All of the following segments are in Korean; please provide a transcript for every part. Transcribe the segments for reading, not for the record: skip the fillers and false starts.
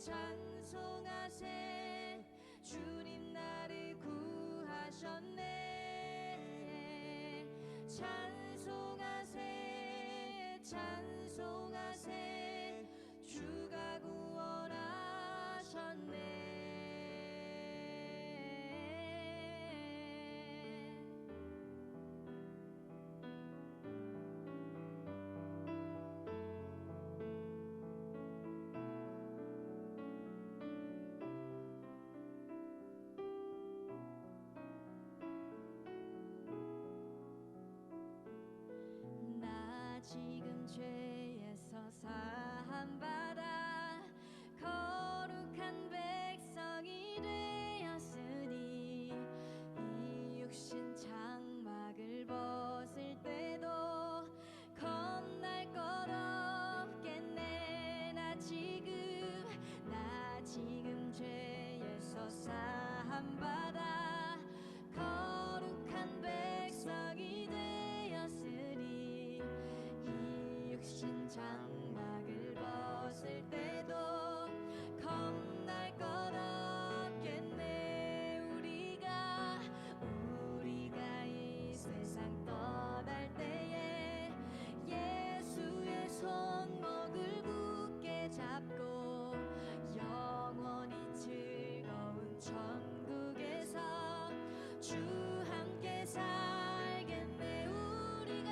찬송하세 주님 나를 구하셨네 찬송하세 찬송하세 주가 구원하셨네 지금 죄에서 사함받아 거룩한 백성이 되었으니 이 육신 장막을 벗을 때도 겁날 것 없겠네 나 지금 죄에서 사함받아 거룩한 백성이 되었으니 육신 장막을 벗을 때도 겁날 것 없겠네 우리가 이 세상 떠날 때에 예수의 손목을 굳게 잡고 영원히 즐거운 천국에서 주 함께 살겠네 우리가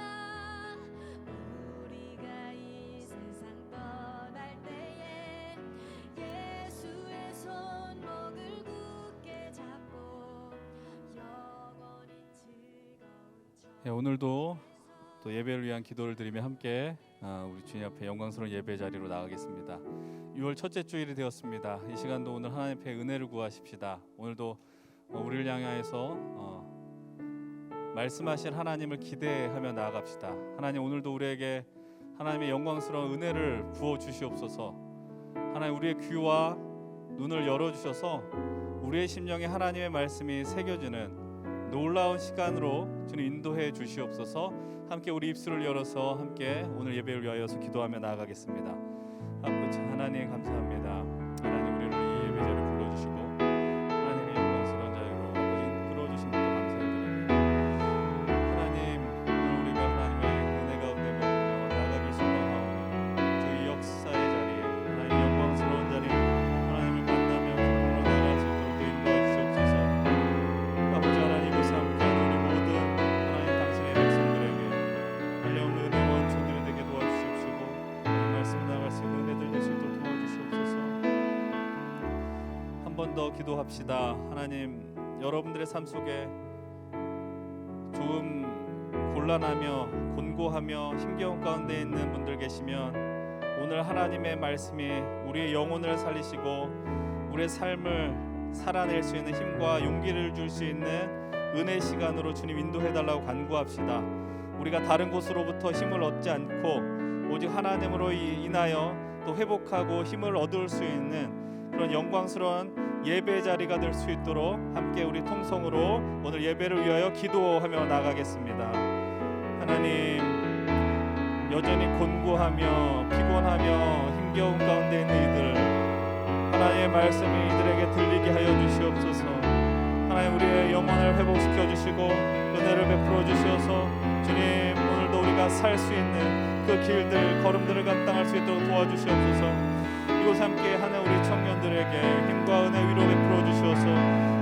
이 세상 떠날 때에 예수의 손목을 굳게 잡고 영원히 즐거운 오늘도 또 예배를 위한 기도를 드리며 함께 우리 주님 앞에 영광스러운 예배 자리로 나가겠습니다. 6월 첫째 주일이 되었습니다. 이 시간도 오늘 하나님 앞에 은혜를 구하십시다. 오늘도 우리를 향하여서 말씀하신 하나님을 기대하며 나아갑시다. 하나님 오늘도 우리에게 하나님의 영광스러운 은혜를 부어 주시옵소서. 하나님 우리의 귀와 눈을 열어주셔서 우리의 심령에 하나님의 말씀이 새겨지는 놀라운 시간으로 주님 인도해 주시옵소서. 함께 우리 입술을 열어서 함께 오늘 예배를 위하여서 기도하며 나아가겠습니다. 아버지 하나님 감사합니다. 하나님 우리를 이 예배 자리에 불러주시고 하나님의 영광스러운 자리로 아버지 이끌어주신 것도 감사드립니다. 하나님 오늘 우리가 하나님의 은혜 가운데 머물며 나아가길 소망하오니 저희 역사의 자리에 하나님의 영광스러운 자리에 하나님을 만나며 기쁨으로 나아갈 수 있도록 인도해 주시옵소서. 아버지 하나님 이곳에 함께하는 우리 모든 하나님 당신의 백성들에게 달려온 은혜와 원천들이 되게 도와주시옵시고 이 말씀 나아갈 수 있는 은혜들 될 수 있도록 도와주시옵소서. 한 번 더 기도합시다. 하나님 여러분들의 삶 속에 조금 곤란하며 곤고하며 힘겨운 가운데 있는 분들 계시면 오늘 하나님의 말씀이 우리의 영혼을 살리시고 우리의 삶을 살아낼 수 있는 힘과 용기를 줄 수 있는 은혜 시간으로 주님 인도해달라고 간구합시다. 우리가 다른 곳으로부터 힘을 얻지 않고 오직 하나님으로 인하여 또 회복하고 힘을 얻을 수 있는 그런 영광스러운 예배 자리가 될 수 있도록 함께 우리 통성으로 오늘 예배를 위하여 기도하며 나가겠습니다. 하나님 여전히 곤고하며 피곤하며 힘겨운 가운데 있는 이들 하나님의 말씀이 이들에게 들리게 하여 주시옵소서. 하나님 우리의 영혼을 회복시켜 주시고 은혜를 베풀어 주셔서 주님 오늘도 우리가 살 수 있는 그 길들 걸음들을 감당할 수 있도록 도와주시옵소서. 이곳 함께 하는 우리 청년들에게 힘과 은혜 위로 베풀어 주셔서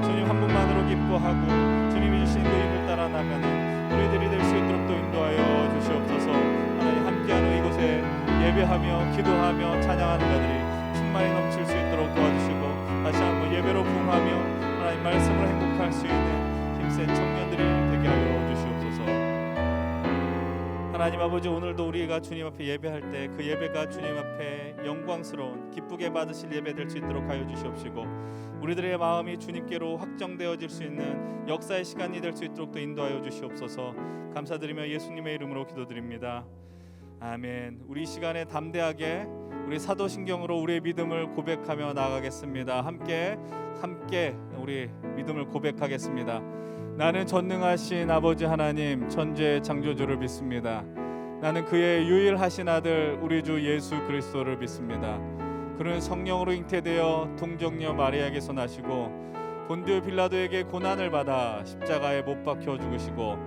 주님 한 분만으로 기뻐하고 주님이 주신 그 힘을 따라 나가는 우리들이 될 수 있도록 또 인도하여 주시옵소서. 하나님 함께하는 이곳에 예배하며 기도하며 찬양하는 자들이 충만히 넘칠 수 있도록 도와주시고 다시 한번 예배로 부응하며 하나님 말씀으로 행복할 수 있는 힘센 청년들이 되게 하여 주시옵소서. 하나님 아버지 오늘도 우리가 주님 앞에 예배할 때 그 예배가 주님 앞에 영광스러운 기쁘게 받으실 예배 될 수 있도록 하여 주시옵시고 우리들의 마음이 주님께로 확정되어질 수 있는 역사의 시간이 될 수 있도록 또 인도하여 주시옵소서. 감사드리며 예수님의 이름으로 기도드립니다. 아멘. 우리 시간에 담대하게 우리 사도신경으로 우리의 믿음을 고백하며 나아가겠습니다. 함께 우리 믿음을 고백하겠습니다. 나는 전능하신 아버지 하나님 천지의 창조주를 믿습니다. 나는 그의 유일하신 아들 우리 주 예수 그리스도를 믿습니다. 그는 성령으로 잉태되어 동정녀 마리아에게서 나시고 본디오 빌라도에게 고난을 받아 십자가에 못 박혀 죽으시고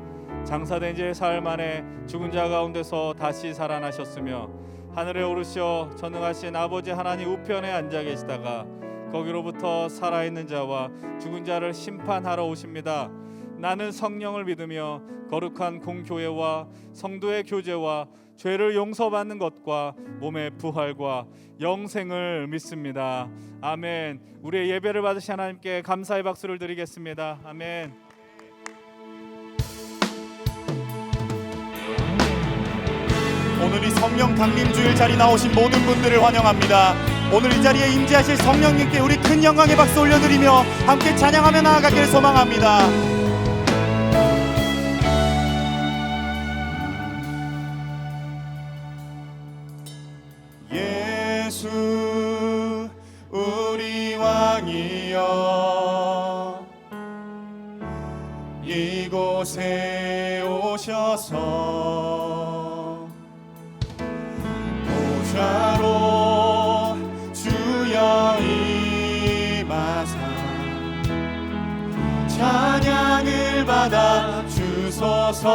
장사된 지 사흘 만에 죽은 자 가운데서 다시 살아나셨으며 하늘에 오르셔 전능하신 아버지 하나님 우편에 앉아 계시다가 거기로부터 살아있는 자와 죽은 자를 심판하러 오십니다. 나는 성령을 믿으며 거룩한 공교회와 성도의 교제와 죄를 용서받는 것과 몸의 부활과 영생을 믿습니다. 아멘. 우리의 예배를 받으신 하나님께 감사의 박수를 드리겠습니다. 아멘. 오늘 이 성령 강림주일 자리 나오신 모든 분들을 환영합니다. 오늘 이 자리에 임재하실 성령님께 우리 큰 영광의 박수 올려드리며 함께 찬양하며 나아가길 소망합니다. 예수 우리 왕이여 이곳에 오셔서 보좌로 주여 임하사 찬양을 받아 주소서.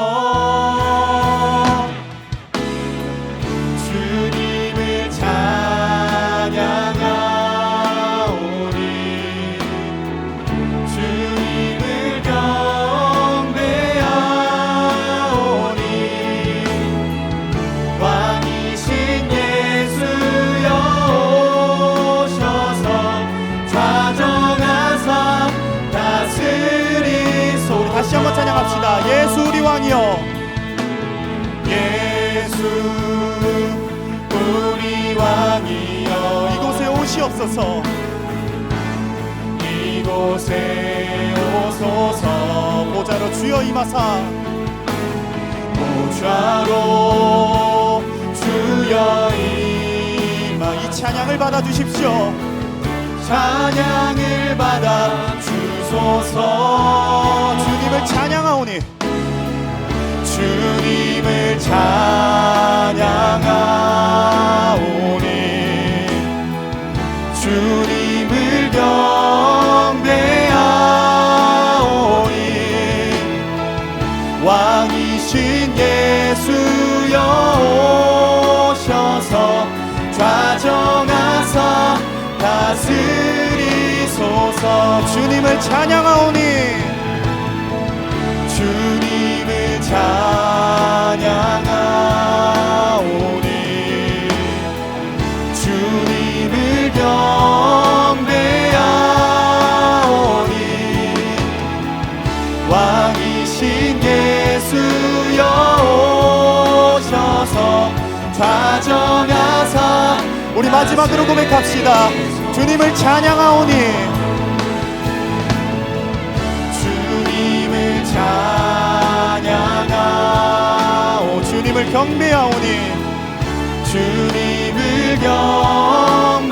주님을 찬양하오니 주님을 경배하오니 왕이신 예수여 오셔서 좌정하사 다스리소. 우리 다시 한번 찬양합시다. 예수 우리 왕이여 예수 우리 왕이여 이곳에 오시옵소서. 이곳에 오소서. 보좌로 주여 임하사 보좌로 주여 임하 이 찬양을 받아 주십시오. 찬양을 받아 주소서. 주님을 찬양하오니 주님을 찬양하오니 주님을 경배하오니 왕이신 예수여 오셔서 좌정하사 다스리소서. 주님을 찬양하오니 주님을 찬양하오니 주님을 경배하오니 왕이신 예수여 오셔서 좌정하사. 우리 마지막으로 고백합시다. 주님을 찬양하오니 주님을 찬양하오 주님을 경배하오니 주님을 경배하오니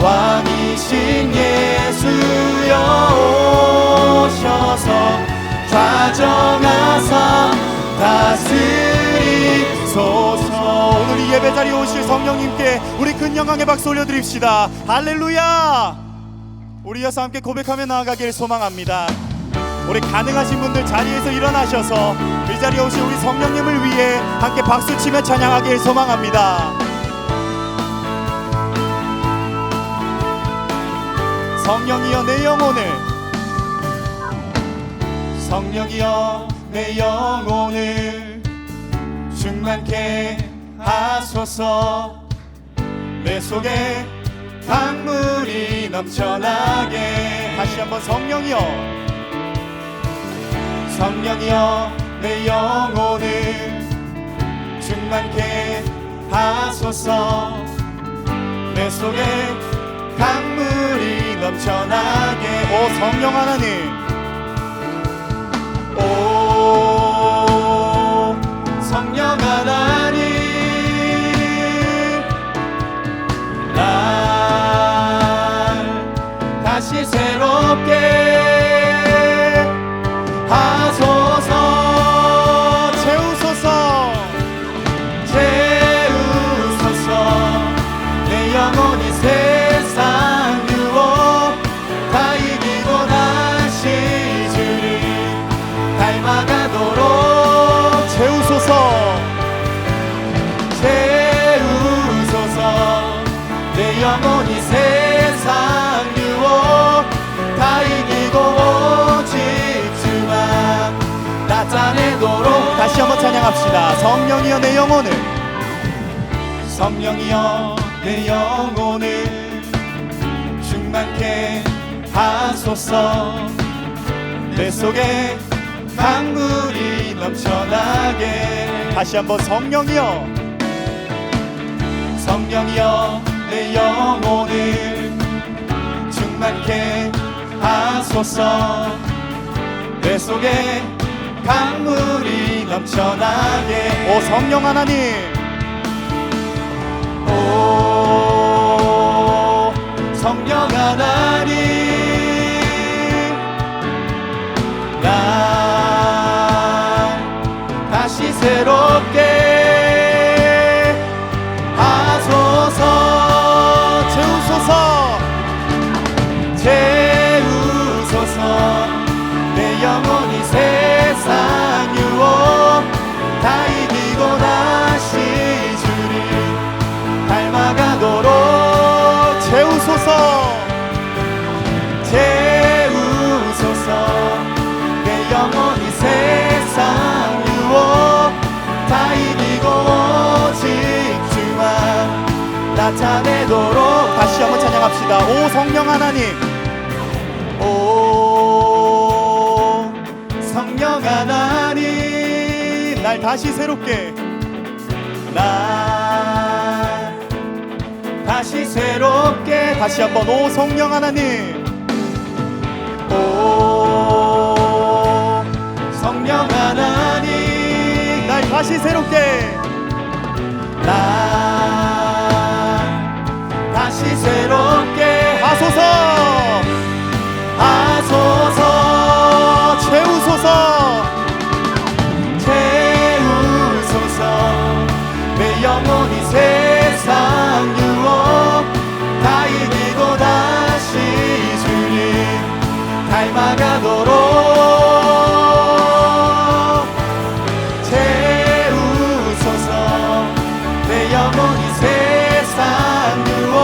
왕이신 예수여 오셔서 좌정하사 다스리소서. 오늘 이 예배자리에 오실 성령님께 우리 큰 영광의 박수 올려드립시다. 할렐루야. 우리 이어서 함께 고백하며 나아가길 소망합니다. 우리 가능하신 분들 자리에서 일어나셔서 이 자리에 오신 우리 성령님을 위해 함께 박수치며 찬양하길 소망합니다. 성령이여 내 영혼을 성령이여 내 영혼을 충만케 하소서. 내 속에 강물이 넘쳐나게. 다시 한번 성령이여 성령이여 내 영혼을 충만케 하소서. 내 속에 강물이 넘쳐나게. 오 성령 하나님 오 성령 하나님 날 다시 새롭게 하소서. 채우소서 채우소서. 닮아가도록 채우소서 채우소서 내 영혼이 세상 유혹 다 이기고 오직 주만 나타내도록. 다시 한번 찬양합시다. 성령이여 내 영혼을 성령이여 내 영혼을 충만케 하소서 내 속에 강물이 넘쳐나게. 다시 한번 성령이여 성령이여 내 영혼을 충만케 하소서 내 속에 강물이 넘쳐나게. 오 성령 하나님 오 성령 하나님 나 다시 새롭게 하소서 채우소서 채우소서 내 영혼이 세상 유혹 다 이기고 다시 주를 닮아가도록 채우소서 채우소서 내 영혼이 세상 유혹 다 이기고 오직 주만 나타내도록. 다시 한번 찬양합시다. 오 성령 하나님 오 성령 하나님 날 다시 새롭게 날 다시 새롭게. 다시 한번 오 성령 하나님 오 성령 하나님 날 다시 새롭게 날 다시 새롭게 하소서 하소서 채우소서 채우소서 내 영혼이 세상 유혹 다 이기고 다시 주님 닮아가도록 채우소서 내 영혼이 세상 유혹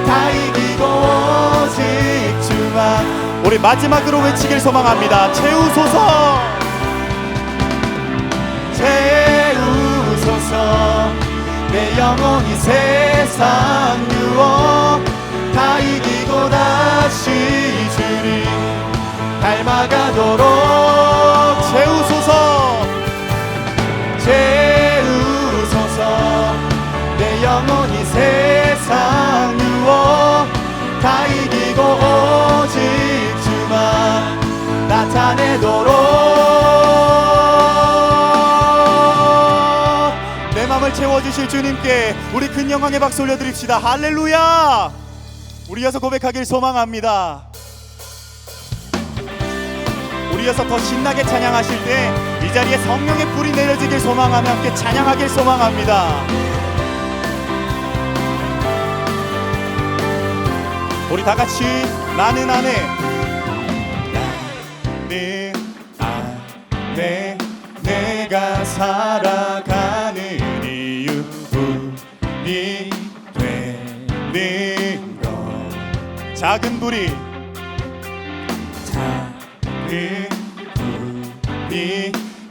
다 이기고 오직 주만. 우리 마지막으로 외치길 소망합니다. 채우소서 채우소서 내 영혼이 세상 유혹 다 이기고 다시 주를 닮아가도록 채우소서 채우소서 내 영혼이 세상 유혹 다 이기고 오직 주만 나타내도록. 내 맘을 채워주실 주님께 우리 큰 영광의 박수 올려드립시다. 할렐루야. 우리 이어서 고백하길 소망합니다. 우리 이어서 더 신나게 찬양하실 때 이 자리에 성령의 불이 내려지길 소망하며 함께 찬양하길 소망합니다. 우리 다 같이 나는 안에 나는 안에 내가 살아가는 이유 불이 되는 것. 작은 불이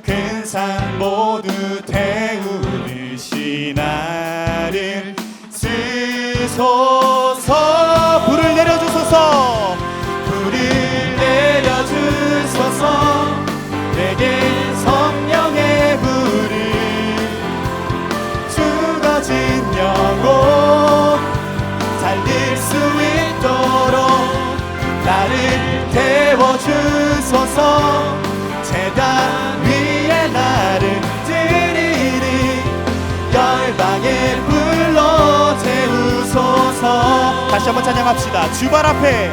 큰 산 모두 태우듯이 나를 쓰소서. 불을 내려주소서 불을 내려주소서 내게 성령의 불을 죽어진 영혼 살릴 수 있도록 나를 태워주소서. 제단 위에 나를 드리리 열방의 불로 태우소서. 다시 한번 찬양합시다. 주발 앞에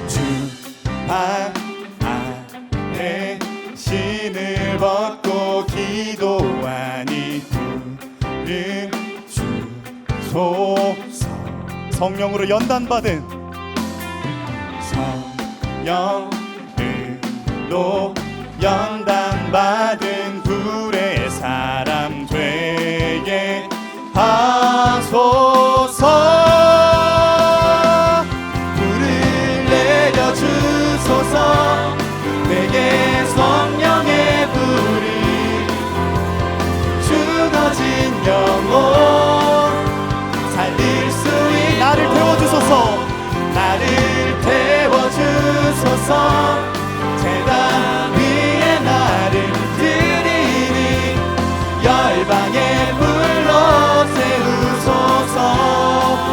주발 앞에 신을 벗고 기도하니 불을 주소서. 성령으로 연단받은 성령으로 연단받은 불의 사람 되게 하소서. 불을 내려주소서. 내게 성령의 불이 죽어진 영혼 살릴 수 있도록 나를 태워주소서. 나를 태워주소서. 제단 위에 나를 드리니 열방의 불로 세우소서.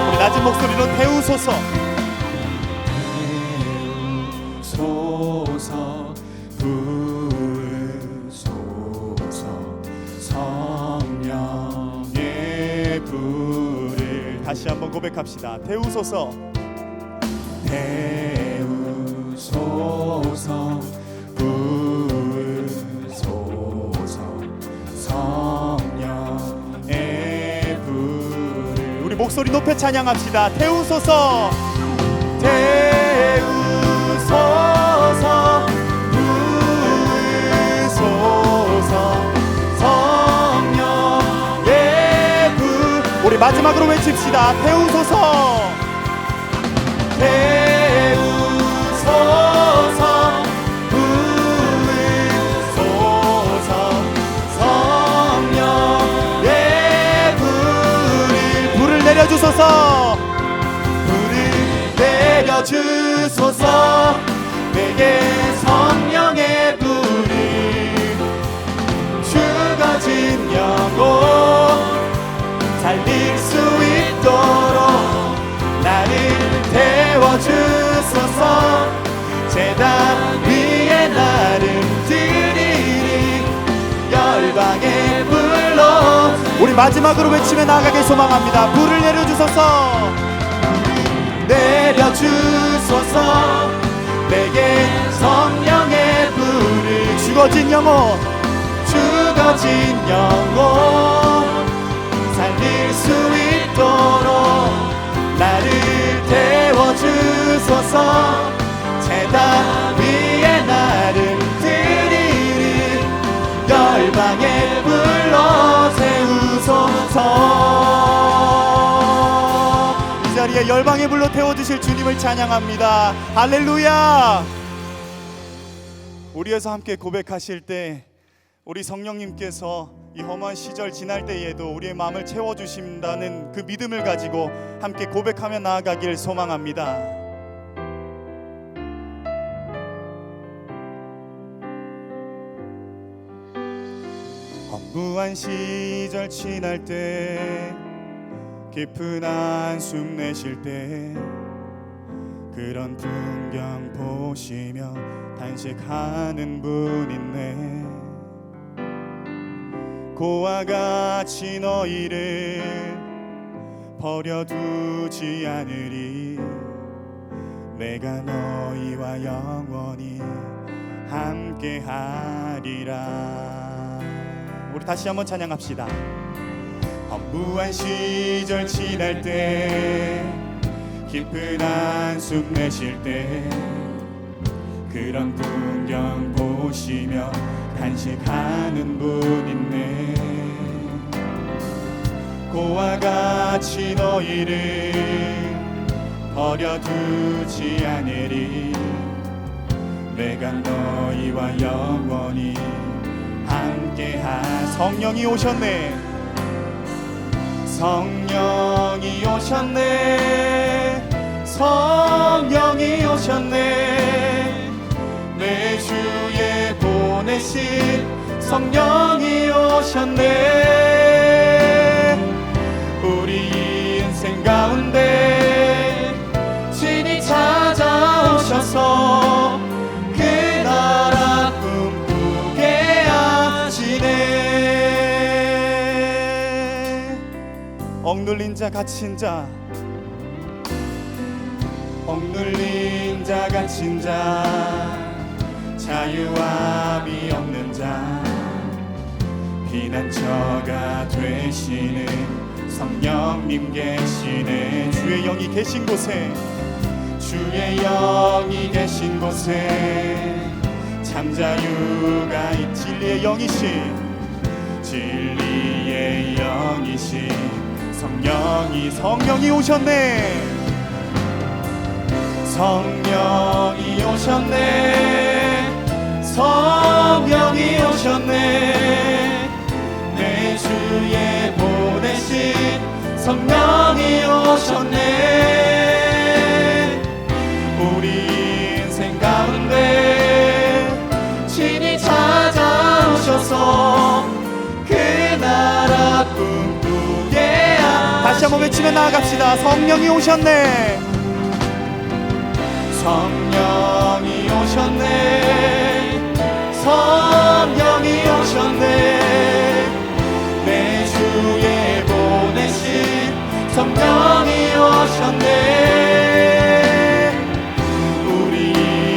우리 낮은 목소리로 태우소서. 태우소서. 부으소서. 성령의 불을 다시 한번 고백합시다. 태우소서. 태우소서. 부으소서. 성령의 불을 우리 목소리 높여 찬양합시다. 태우소서. 태우소서. 부으소서. 성령의 불 우리 마지막으로 외칩시다. 태우소서. 태우소서. 부으소서. 성령의 불을 내려주소서. 불을 내려주소서. 내게 성령의 불이 죽어진 영혼 살릴 수 있도록 나를 태워주소서. 제단 위에 나를 드리니 열방의 불로 우리 마지막으로 외치며 나아가길 소망합니다. 불을 내려주소서. 내려주소서. 내게 성령의 불을 죽어진 영혼 살릴 수 있도록 나를 태워주소서. 제단 위에 나를 드리니 열방의 불로 세우소서. 이 자리에 열방의 불로 태워주실 주님을 찬양합니다. 할렐루야. 우리에서 함께 고백하실 때 우리 성령님께서 이 험한 시절 지날 때에도 우리의 마음을 채워주신다는 그 믿음을 가지고 함께 고백하며 나아가길 소망합니다. 허무한 시절 지날 때 깊은 한숨 내쉴 때 그런 풍경 보시며 단식하는 분 있네. 고와 같이 너희를 버려두지 않으리. 내가 너희와 영원히 함께하리라. 우리 다시 한번 찬양합시다. 허무한 시절 지날 때 깊은 한숨 내쉴 때 그런 풍경 보시며 단식하는 분 있네. 고와 같이 너희를 버려두지 않으리. 내가 너희와 영원히 함께하. 성령이 오셨네. 성령이 오셨네. 성령이 오셨네. 내 주에 보내신 성령이 오셨네. 우리 인생 가운데 친히 찾아오셔서 그 나라 꿈꾸게 하시네. 억눌린 자 갇힌 자, 억눌린 자 갇힌 자, 자유함이 없는 자, 피난처가 되시는 성령님 계시네. 주의 영이 계신 곳에, 주의 영이 계신 곳에 삼자유가 이 진리의 영이신 진리의 영이신 성령이 오셨네. 성령이 오셨네. 성령이 오셨네. 내 주에 보내신 성령이 오셨네. 우리 인생 가운데 친히 찾아오셔서 그 나라 꿈꾸게 하시네. 다시 한번 외치며 나아갑시다. 성령이 오셨네. 성령이 오셨네. 성령이 오셨네. 내 주에 보내신 성령이 오셨네. 우리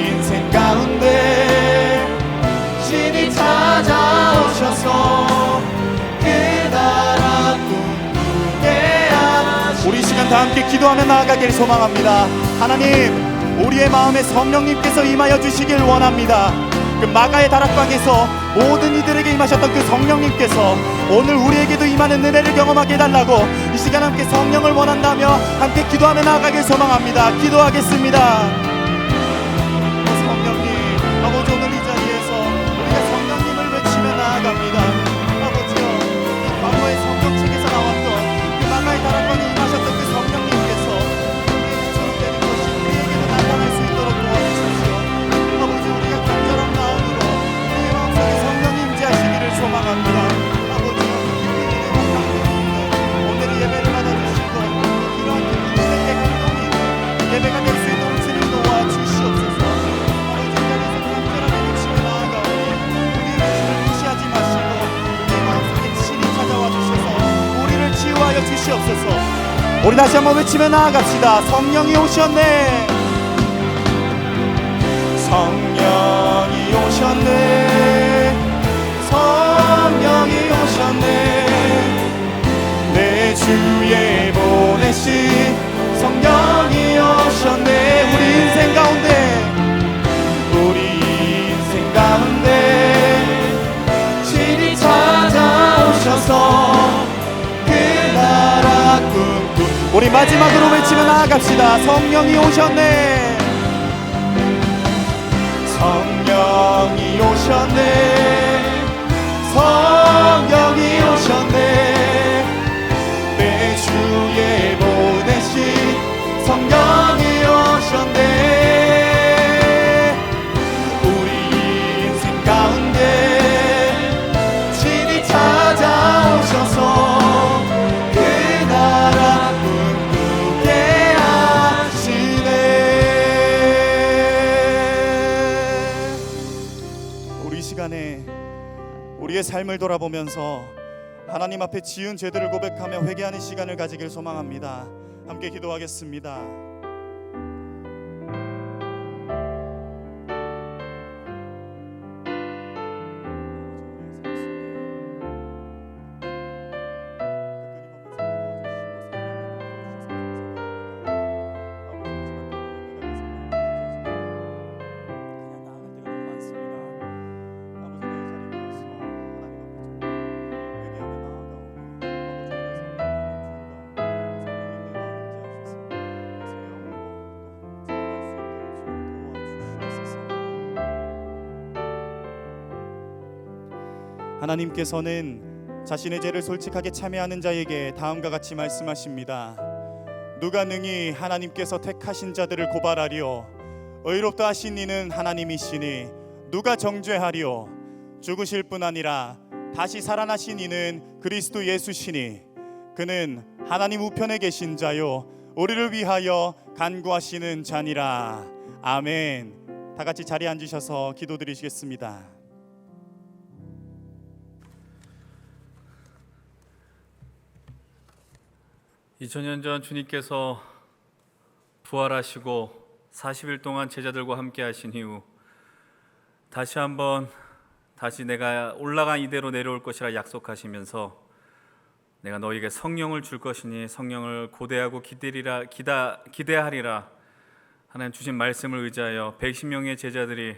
인생 가운데 신이 찾아오셔서 그 나라 꿈꾸게 하시네. 우리 시간 다 함께 기도하며 나아가길 소망합니다. 하나님, 우리의 마음에 성령님께서 임하여 주시길 원합니다. 그 마가의 다락방에서 모든 이들에게 임하셨던 그 성령님께서 오늘 우리에게도 임하는 은혜를 경험하게 해달라고 이 시간 함께 성령을 원한다며 함께 기도하며 나아가길 소망합니다. 기도하겠습니다. 성령님, 아버지, 오늘 이 자리에서 우리가 성령님을 외치며 나아갑니다. 아버지여, 이 과거의 성경책에서 나왔던 그 마가의 다락방에 임하셨던 그 성령님께서 나타날 수 있도록 도와주십시오. 아버지, 우리가 간절한 마음으로 우리의 마음속에 성령이 임재하시기를 소망합니다. 아버지, 깊은 은혜와 감동이 있는 오늘 예배를 받아주시고 이러한 깊은 은혜의 감동이 있는 예배가 될 수 있도록 주님 도와주시옵소서. 아버지, 이 자리에서 간절하게 외치며 나아가오니 우리의 외침을 무시하지 마시고 우리의 마음속에 친히 찾아와 주셔서 우리를 치유하여 주시옵소서. 우리 다시 한번 외치며 나아갑시다. 성령이 오셨네. 성령이 오셨네. 성령이 오셨네. 내 주에 보내신 성령이 오셨네. 우리 인생 가운데 친히 찾아오셔서 그 나라 꿈꾸. 우리 마지막으로 외치며 나아갑시다. 성령이 오셨네. 성령이 오셨네. 성령이 오셨네. 내 주에 보내신 성령이 오셨네. 우리 인생 가운데 친히 찾아오셔서 그 나라 꿈꾸게 하시네. 우리 시간에 우리의 삶을 돌아보면서 하나님 앞에 지은 죄들을 고백하며 회개하는 시간을 가지길 소망합니다. 함께 기도하겠습니다. 하나님께서는 자신의 죄를 솔직하게 참회하는 자에게 다음과 같이 말씀하십니다. 누가 능히 하나님께서 택하신 자들을 고발하리요? 의롭다 하신 이는 하나님이시니 누가 정죄하리요? 죽으실 뿐 아니라 다시 살아나신 이는 그리스도 예수시니 그는 하나님 우편에 계신 자요 우리를 위하여 간구하시는 자니라. 아멘. 다 같이 자리에 앉으셔서 기도드리시겠습니다. 2000년 전 주님께서 부활하시고 40일 동안 제자들과 함께 하신 이후 다시 내가 올라간 이대로 내려올 것이라 약속하시면서 내가 너희에게 성령을 줄 것이니 성령을 고대하고 기대하리라 하나님 주신 말씀을 의지하여 110명의 제자들이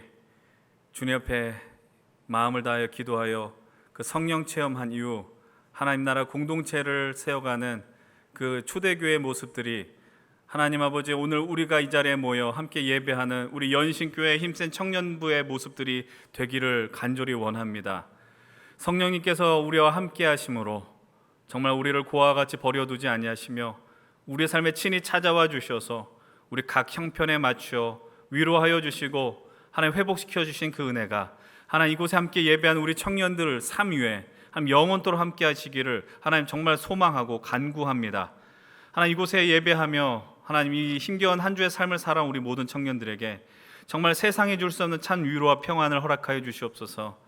주님 앞에 마음을 다하여 기도하여 그 성령 체험한 이후 하나님 나라 공동체를 세워가는 그 초대교회의 모습들이 하나님 아버지 오늘 우리가 이 자리에 모여 함께 예배하는 우리 연신교회 힘센 청년부의 모습들이 되기를 간절히 원합니다. 성령님께서 우리와 함께 하심으로 정말 우리를 고아와 같이 버려두지 아니하시며 우리의 삶에 친히 찾아와 주셔서 우리 각 형편에 맞추어 위로하여 주시고 하나님 회복시켜 주신 그 은혜가 하나님 이곳에 함께 예배하는 우리 청년들 삶 위에 하나님 영원토록 함께 하시기를 하나님 정말 소망하고 간구합니다. 하나님 이곳에 예배하며 하나님 이 힘겨운 한 주의 삶을 살아온 우리 모든 청년들에게 정말 세상에 줄 수 없는 참 위로와 평안을 허락하여 주시옵소서.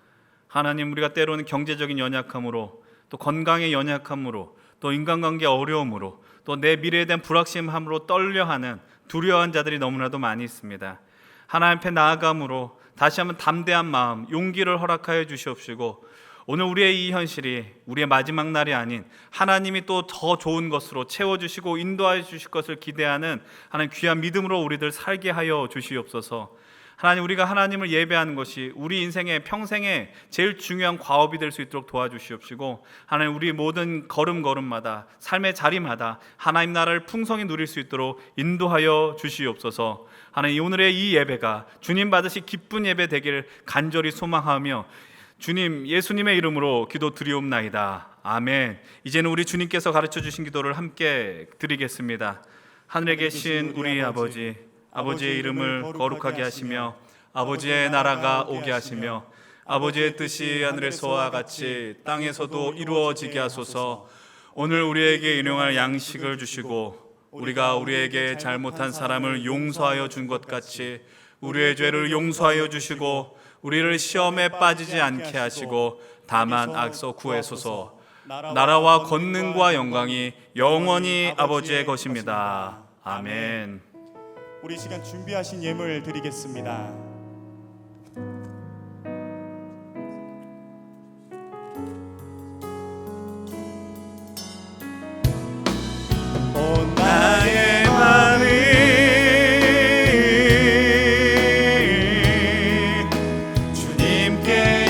하나님 우리가 때로는 경제적인 연약함으로 또 건강의 연약함으로 또 인간관계 어려움으로 또 내 미래에 대한 불확실함으로 떨려하는 두려워한 자들이 너무나도 많이 있습니다. 하나님 앞에 나아감으로 다시 한번 담대한 마음 용기를 허락하여 주시옵시고 오늘 우리의 이 현실이 우리의 마지막 날이 아닌 하나님이 또 더 좋은 것으로 채워주시고 인도하여 주실 것을 기대하는 하나님 귀한 믿음으로 우리들 살게 하여 주시옵소서. 하나님 우리가 하나님을 예배하는 것이 우리 인생의 평생에 제일 중요한 과업이 될 수 있도록 도와주시옵시고 하나님 우리 모든 걸음걸음마다 삶의 자리마다 하나님 나라를 풍성히 누릴 수 있도록 인도하여 주시옵소서. 하나님 오늘의 이 예배가 주님 받으시 기쁜 예배 되기를 간절히 소망하며 주님 예수님의 이름으로 기도드리옵나이다. 아멘. 이제는 우리 주님께서 가르쳐 주신 기도를 함께 드리겠습니다. 하늘에 계신 우리 아버지, 아버지의 이름을 거룩하게 하시며 아버지의 나라가 오게 하시며 아버지의 뜻이 하늘에서와 같이 땅에서도 이루어지게 하소서. 오늘 우리에게 일용할 양식을 주시고 우리가 우리에게 잘못한 사람을 용서하여 준 것 같이 우리의 죄를 용서하여 주시고 우리를 시험에 빠지지 않게 하시고 다만 악서 구하소서. 나라와 권능과 영광이 영원히 아버지의 것입니다. 아멘. 우리 시간 준비하신 예물 드리겠습니다. 온 나의 마음이 주님께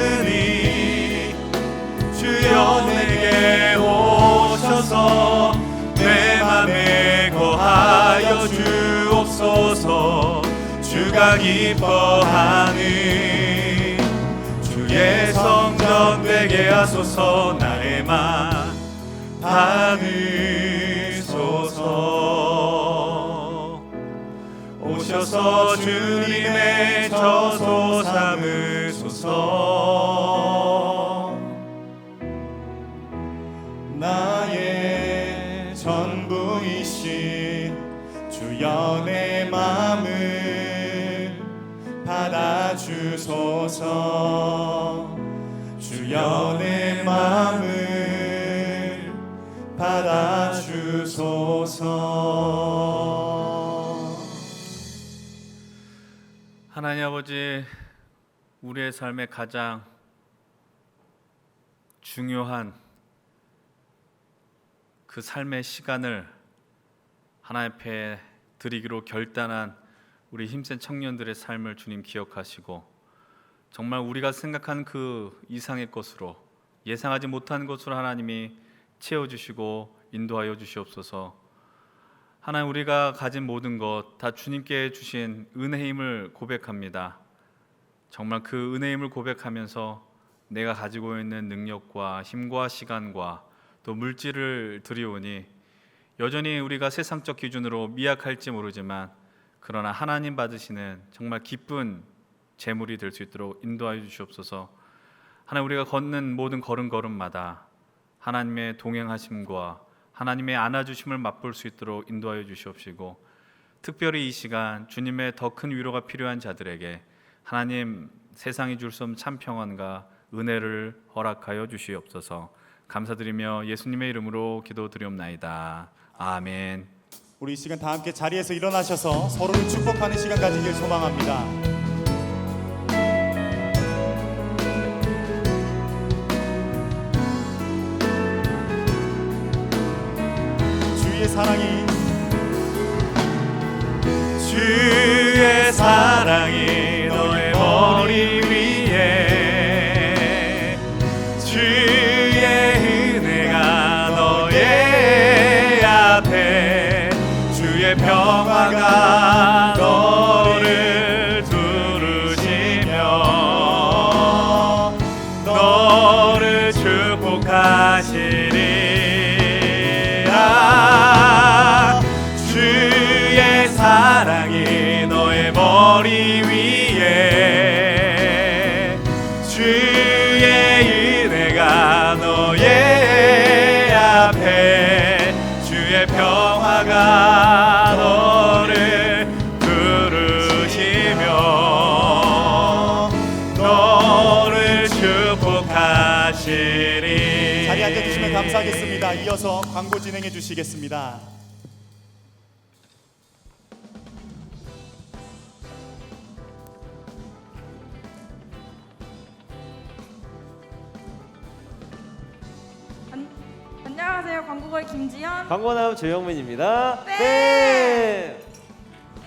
열었으니 주여 내게 오셔서 내 맘에 거하여 주옵소서. 주가 기뻐하는 주의 성전 되게 하소서. 나의 맘 받으소서. 오셔서 주님의 저소 삼으소서. 나의 전부이신 주여 내 마음을 받아주소서. 주여 내 마음을 받아주소서. 하나님 아버지 우리의 삶의 가장 중요한 그 삶의 시간을 하나님 앞에 드리기로 결단한 우리 힘센 청년들의 삶을 주님 기억하시고 정말 우리가 생각한 그 이상의 것으로 예상하지 못한 것으로 하나님이 채워주시고 인도하여 주시옵소서. 하나님 우리가 가진 모든 것 다 주님께 주신 은혜의 힘을 고백합니다. 정말 그 은혜의 힘을 고백하면서 내가 가지고 있는 능력과 힘과 시간과 또 물질을 드리오니 여전히 우리가 세상적 기준으로 미약할지 모르지만 그러나 하나님 받으시는 정말 기쁜 재물이 될 수 있도록 인도하여 주시옵소서. 하나님 우리가 걷는 모든 걸음걸음마다 하나님의 동행하심과 하나님의 안아주심을 맛볼 수 있도록 인도하여 주시옵시고 특별히 이 시간 주님의 더 큰 위로가 필요한 자들에게 하나님 세상이 줄 수 없는 참 평안과 은혜를 허락하여 주시옵소서. 감사드리며 예수님의 이름으로 기도드리옵나이다. 아멘. 우리 이 시간 다 함께 자리에서 일어나셔서 서로를 축복하는 시간 가지길 소망합니다. 주의 사랑이 주의 사랑이 너의 머리 위에 주의 은혜가 너의 앞에 주의 평화가 너를 두르시며 너를 축복하시리라. 주의 사랑이 너의 머리 위에 주의 은혜가 너의 앞에 주의 평화가 너를 부르시며 너를 축복하시리. 자리에 앉아주시면 감사하겠습니다. 이어서 광고 진행해 주시겠습니다. 안녕하세요. 광고걸 김지연. 광고남 조영민입니다. 네.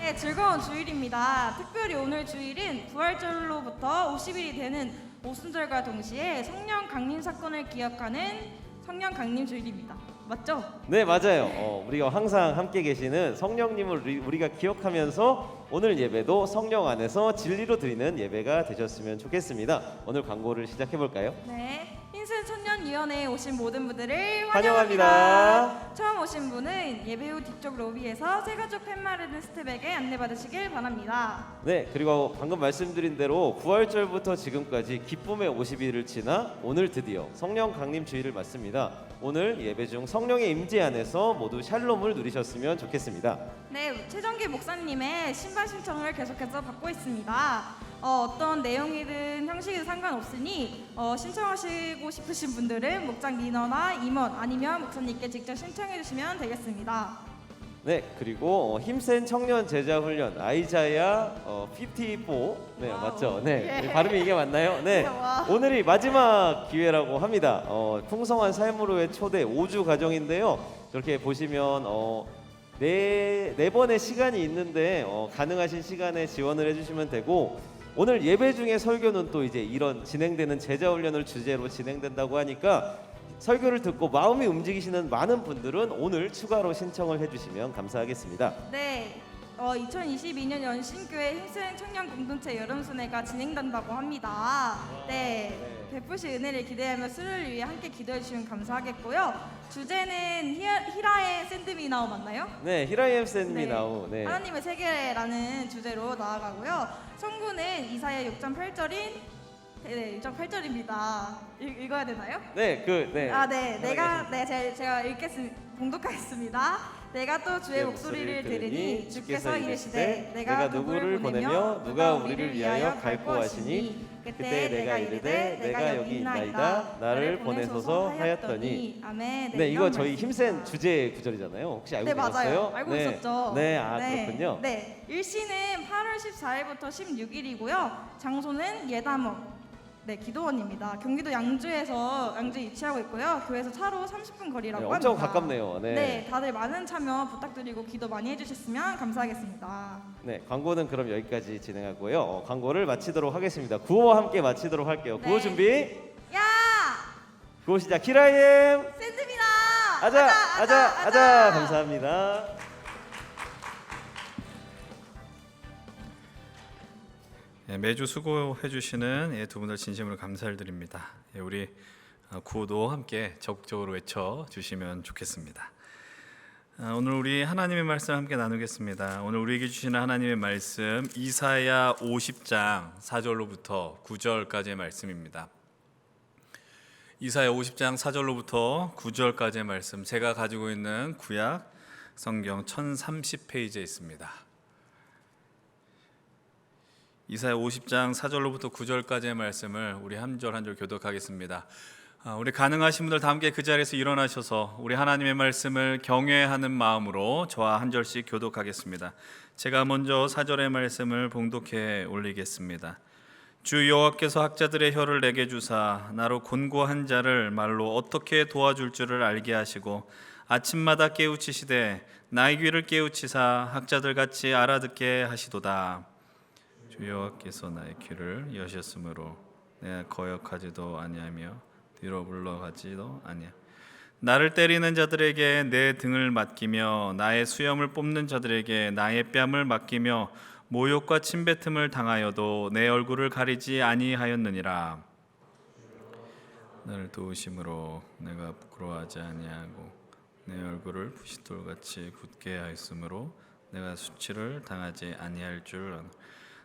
네, 즐거운 주일입니다. 특별히 오늘 주일은 부활절로부터 50일이 되는 오순절과 동시에 성령 강림 사건을 기억하는 성령 강림 주일입니다. 맞죠? 네, 맞아요. 우리가 항상 함께 계시는 성령님을 우리가 기억하면서 오늘 예배도 성령 안에서 진리로 드리는 예배가 되셨으면 좋겠습니다. 오늘 광고를 시작해 볼까요? 네. 흰색 청년위원회에 오신 모든 분들을 환영합니다. 환영합니다. 처음 오신 분은 예배 후 뒤쪽 로비에서 새가족 팻마르는 스텝에게 안내받으시길 바랍니다. 네, 그리고 방금 말씀드린 대로 부활절부터 지금까지 기쁨의 50일을 지나 오늘 드디어 성령 강림 주일을 맞습니다. 오늘 예배 중 성령의 임재 안에서 모두 샬롬을 누리셨으면 좋겠습니다. 네, 최정기 목사님의 신발 신청을 계속해서 받고 있습니다. 어떤 내용이든 형식이든 상관없으니 신청하시고 싶으신 분들은 목장 리너나 임원 아니면 목사님께 직접 신청해 주시면 되겠습니다. 네, 그리고 힘센 청년 제자 훈련 아이자야 54. 네, 와우. 맞죠? 네, 예. 발음이 이게 맞나요? 네, 와. 오늘이 마지막 기회라고 합니다. 풍성한 삶으로의 초대 5주 과정인데요. 저렇게 보시면 네 번의 시간이 있는데 가능하신 시간에 지원을 해주시면 되고, 오늘 예배 중에 설교는 또 이제 이런 진행되는 제자 훈련을 주제로 진행된다고 하니까 설교를 듣고 마음이 움직이시는 많은 분들은 오늘 추가로 신청을 해주시면 감사하겠습니다. 네, 2022년 연신교회 힘센 청년 공동체 여름순회가 진행된다고 합니다. 네, 베푸신 은혜를 기대하며 수요일 위해 함께 기도해 주시면 감사하겠고요. 주제는 히라의 샌드미나우 맞나요? 네, 히라이엠 샌미나우. 네. 하나님의 세계라는 주제로 나아가고요. 성구는 이사야 6.8절인 6.8절입니다. 읽어야 되나요? 네, 네. 제가 봉독하겠습니다. 내가 또 주의 목소리를 들으니 주께서 이르시되 내가 누구를 보내며 누가 우리를 위하여 갈고 하시니 그때 내가 이르되 내가 여기 있나이다 나를 보내소서 하였더니. 아멘. 네, 이거 저희 말씀입니다. 힘센 주제 구절이잖아요. 혹시 알고 네, 계셨어요? 맞아요. 알고 네. 있었죠. 네, 그렇군요. 네, 일시는 8월 14일부터 16일이고요. 장소는 예담원. 네, 기도원입니다. 경기도 양주에 위치하고 있고요. 교회에서 차로 30분 거리라고 네, 합니다. 엄청 가깝네요. 네. 네, 다들 많은 참여 부탁드리고 기도 많이 해주셨으면 감사하겠습니다. 네, 광고는 그럼 여기까지 진행하고요. 광고를 마치도록 하겠습니다. 구호와 함께 마치도록 할게요. 구호 네. 준비. 야! 구호 시작. 히라이엠. 샌드입니다. 아자. 감사합니다. 매주 수고해 주시는 두 분들 진심으로 감사를 드립니다. 우리 구호도 함께 적극적으로 외쳐 주시면 좋겠습니다. 오늘 우리 하나님의 말씀 함께 나누겠습니다. 오늘 우리에게 주시는 하나님의 말씀 이사야 50장 4절로부터 9절까지의 말씀입니다. 이사야 50장 4절로부터 9절까지의 말씀, 제가 가지고 있는 구약 성경 1030페이지에 있습니다. 이사야 50장 4절로부터 9절까지의 말씀을 우리 한 절 한 절 교독하겠습니다. 우리 가능하신 분들 다 함께 그 자리에서 일어나셔서 우리 하나님의 말씀을 경외하는 마음으로 저와 한 절씩 교독하겠습니다. 제가 먼저 4절의 말씀을 봉독해 올리겠습니다. 주 여호와께서 학자들의 혀를 내게 주사 나로 곤고한 자를 말로 어떻게 도와줄 줄을 알게 하시고 아침마다 깨우치시되 나의 귀를 깨우치사 학자들 같이 알아듣게 하시도다. 주 여호와께서 나의 귀를 여셨으므로 내가 거역하지도 아니하며 뒤로 물러가지도 아니하. 나를 때리는 자들에게 내 등을 맡기며 나의 수염을 뽑는 자들에게 나의 뺨을 맡기며 모욕과 침뱉음을 당하여도 내 얼굴을 가리지 아니하였느니라. 나를 도우심으로 내가 부끄러워하지 아니하고 내 얼굴을 부싯돌같이 굳게 하였으므로 내가 수치를 당하지 아니할 줄 아노라.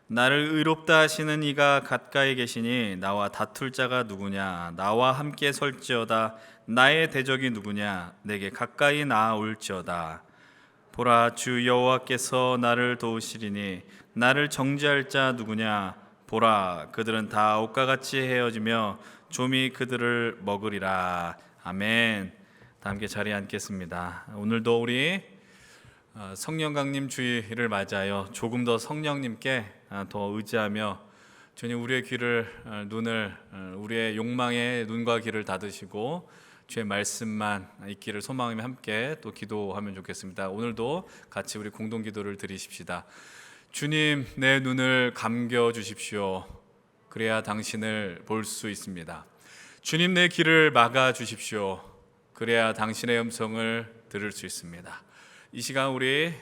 나를 의롭다 하시는 이가 가까이 계시니 나와 다툴 자가 누구냐? 나와 함께 설지어다. 나의 대적이 누구냐? 내게 가까이 나아올지어다. 보라, 주 여호와께서 나를 도우시리니 나를 정죄할 자 누구냐? 보라, 그들은 다 옷과 같이 헤어지며 좀이 그들을 먹으리라. 아멘. 다 함께 자리에 앉겠습니다. 오늘도 우리 성령 강림 주일을 맞이하여 조금 더 성령님께 더 의지하며 주님, 우리의 귀를 눈을 우리의 욕망의 눈과 귀를 닫으시고 주의 말씀만 있기를 소망하며 함께 또 기도하면 좋겠습니다. 오늘도 같이 우리 공동 기도를 드리십시다. 주님, 내 눈을 감겨 주십시오. 그래야 당신을 볼 수 있습니다. 주님, 내 귀를 막아 주십시오. 그래야 당신의 음성을 들을 수 있습니다. 이 시간 우리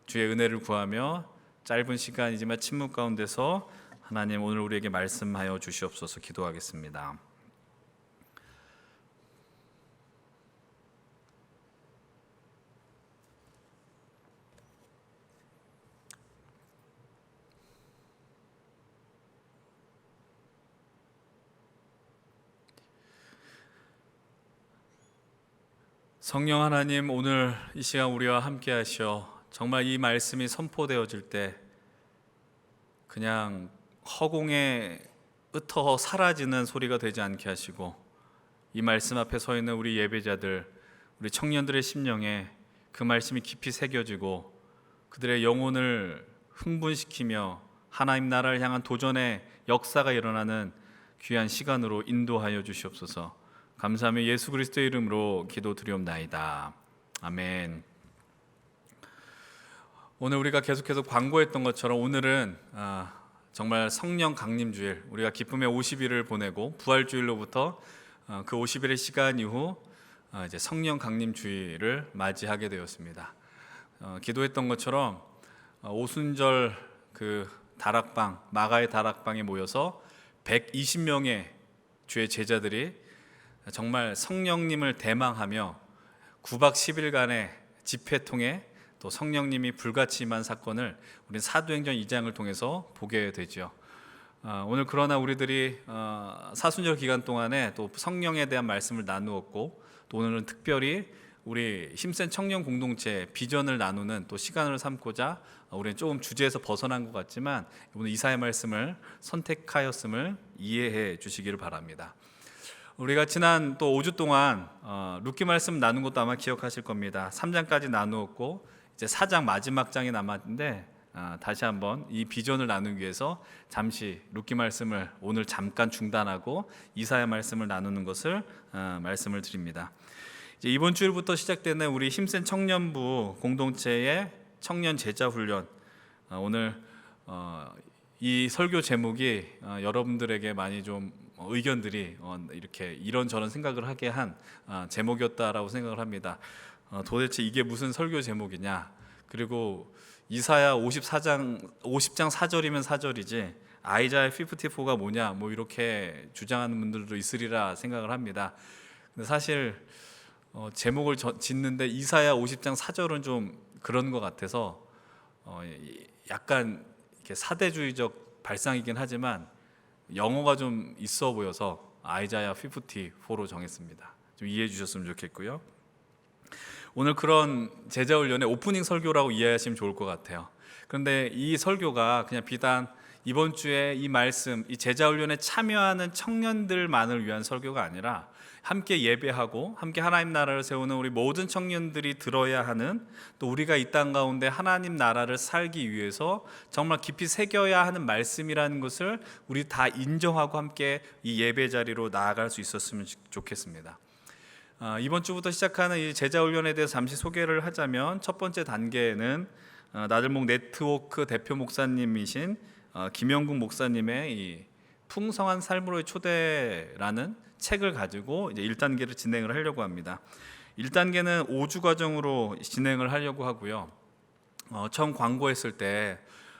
주의 은혜를 구하며 짧은 시간이지만 침묵 가운데서 하나님, 오늘 우리에게 말씀하여 주시옵소서. 기도하겠습니다. 성령 하나님, 오늘 이 시간 우리와 함께 하시어 정말 이 말씀이 선포되어질 때 그냥 허공에 흩어 사라지는 소리가 되지 않게 하시고 이 말씀 앞에 서 있는 우리 예배자들, 우리 청년들의 심령에 그 말씀이 깊이 새겨지고 그들의 영혼을 흥분시키며 하나님 나라를 향한 도전의 역사가 일어나는 귀한 시간으로 인도하여 주시옵소서. 감사하며 예수 그리스도의 이름으로 기도드리옵나이다. 아멘. 오늘 우리가 계속해서 광고했던 것처럼 오늘은 정말 성령 강림주일, 우리가 기쁨의 50일을 보내고 부활주일로부터 그 50일의 시간 이후 이제 성령 강림주일을 맞이하게 되었습니다. 기도했던 것처럼 오순절 그 다락방, 마가의 다락방에 모여서 120명의 주의 제자들이 정말 성령님을 대망하며 9박 10일간의 집회 통해 또 성령님이 불같이 임한 사건을 우리는 사도행전 2장을 통해서 보게 되죠. 오늘 그러나 우리들이 사순절 기간 동안에 또 성령에 대한 말씀을 나누었고 또 오늘은 특별히 우리 힘센 청년 공동체 비전을 나누는 또 시간을 삼고자 우리는 조금 주제에서 벗어난 것 같지만 오늘 이사의 말씀을 선택하였음을 이해해 주시기를 바랍니다. 우리가 지난 또 5주 동안 룻기 말씀 나눈 것도 아마 기억하실 겁니다. 3장까지 나누었고 이제 4장 마지막 장이 남았는데 다시 한번 이 비전을 나누기 위해서 잠시 룻기 말씀을 오늘 잠깐 중단하고 이사야 말씀을 나누는 것을 말씀을 드립니다. 이제 이번 주일부터 시작되는 우리 힘센 청년부 공동체의 청년 제자 훈련, 오늘 이 설교 제목이 여러분들에게 많이 좀 의견들이 이렇게 이런저런 생각을 하게 한 제목이었다라고 생각을 합니다. 도대체 이게 무슨 설교 제목이냐? 그리고 이사야 50장 4절이면 4절이지 아이자야 54가 뭐냐? 뭐 이렇게 주장하는 분들도 있으리라 생각을 합니다. 근데 사실 제목을 짓는데 이사야 50장 4절은 좀 그런 것 같아서 약간 이렇게 사대주의적 발상이긴 하지만 영어가 좀 있어 보여서 아이자야 54로 정했습니다. 좀 이해해 주셨으면 좋겠고요. 오늘 그런 제자훈련의 오프닝 설교라고 이해하시면 좋을 것 같아요. 그런데 이 설교가 그냥 비단 이번 주에 이 말씀, 이 제자훈련에 참여하는 청년들만을 위한 설교가 아니라 함께 예배하고 함께 하나님 나라를 세우는 우리 모든 청년들이 들어야 하는, 또 우리가 이 땅 가운데 하나님 나라를 살기 위해서 정말 깊이 새겨야 하는 말씀이라는 것을 우리 다 인정하고 함께 이 예배 자리로 나아갈 수 있었으면 좋겠습니다. 이번 주부터 시작하는 이 제자 훈련에 대해서 잠시 소개를 하자면 첫 번째 단계는 나들목 네트워크 대표 목사님이신 김영국 목사님의 이 풍성한 삶으로의 초대라는 책을 가지고 이제 1단계를 진행을 하려고 합니다. 1단계는 5주 과정으로 진행을 하려고 하고요. 처음 광고했을 때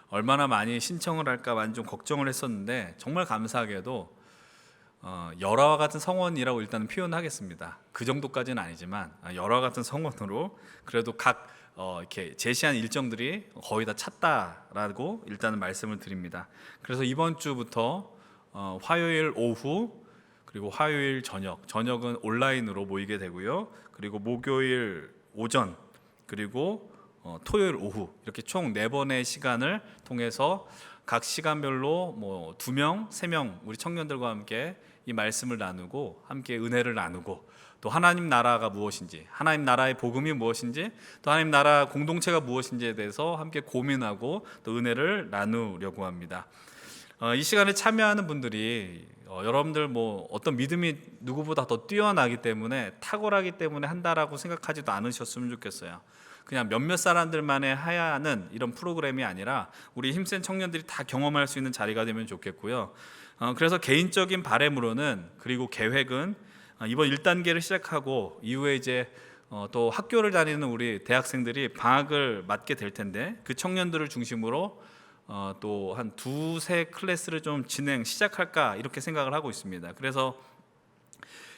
얼마나 많이 신청을 할까 많이 좀 걱정을 했었는데 정말 감사하게도 열화와 같은 성원이라고 일단은 표현하겠습니다. 그 정도까지는 아니지만 열화와 같은 성원으로 그래도 각 이렇게 제시한 일정들이 거의 다 찼다라고 일단은 말씀을 드립니다. 그래서 이번 주부터 화요일 오후 그리고 화요일 저녁은 온라인으로 모이게 되고요. 그리고 목요일 오전 그리고 토요일 오후 이렇게 총 4번의 시간을 통해서 각 시간별로 뭐 2명, 3명 우리 청년들과 함께 이 말씀을 나누고 함께 은혜를 나누고 또 하나님 나라가 무엇인지, 하나님 나라의 복음이 무엇인지, 또 하나님 나라 공동체가 무엇인지에 대해서 함께 고민하고 또 은혜를 나누려고 합니다. 이 시간에 참여하는 분들이 여러분들 뭐 어떤 믿음이 누구보다 더 뛰어나기 때문에 탁월하기 때문에 한다라고 생각하지도 않으셨으면 좋겠어요. 그냥 몇몇 사람들만의 하야하는 이런 프로그램이 아니라 우리 힘센 청년들이 다 경험할 수 있는 자리가 되면 좋겠고요. 그래서 개인적인 바람으로는 그리고 계획은 이번 1단계를 시작하고 이후에 이제 또 학교를 다니는 우리 대학생들이 방학을 맞게 될 텐데 그 청년들을 중심으로 또 한 2-3 클래스를 좀 시작할까 이렇게 생각을 하고 있습니다. 그래서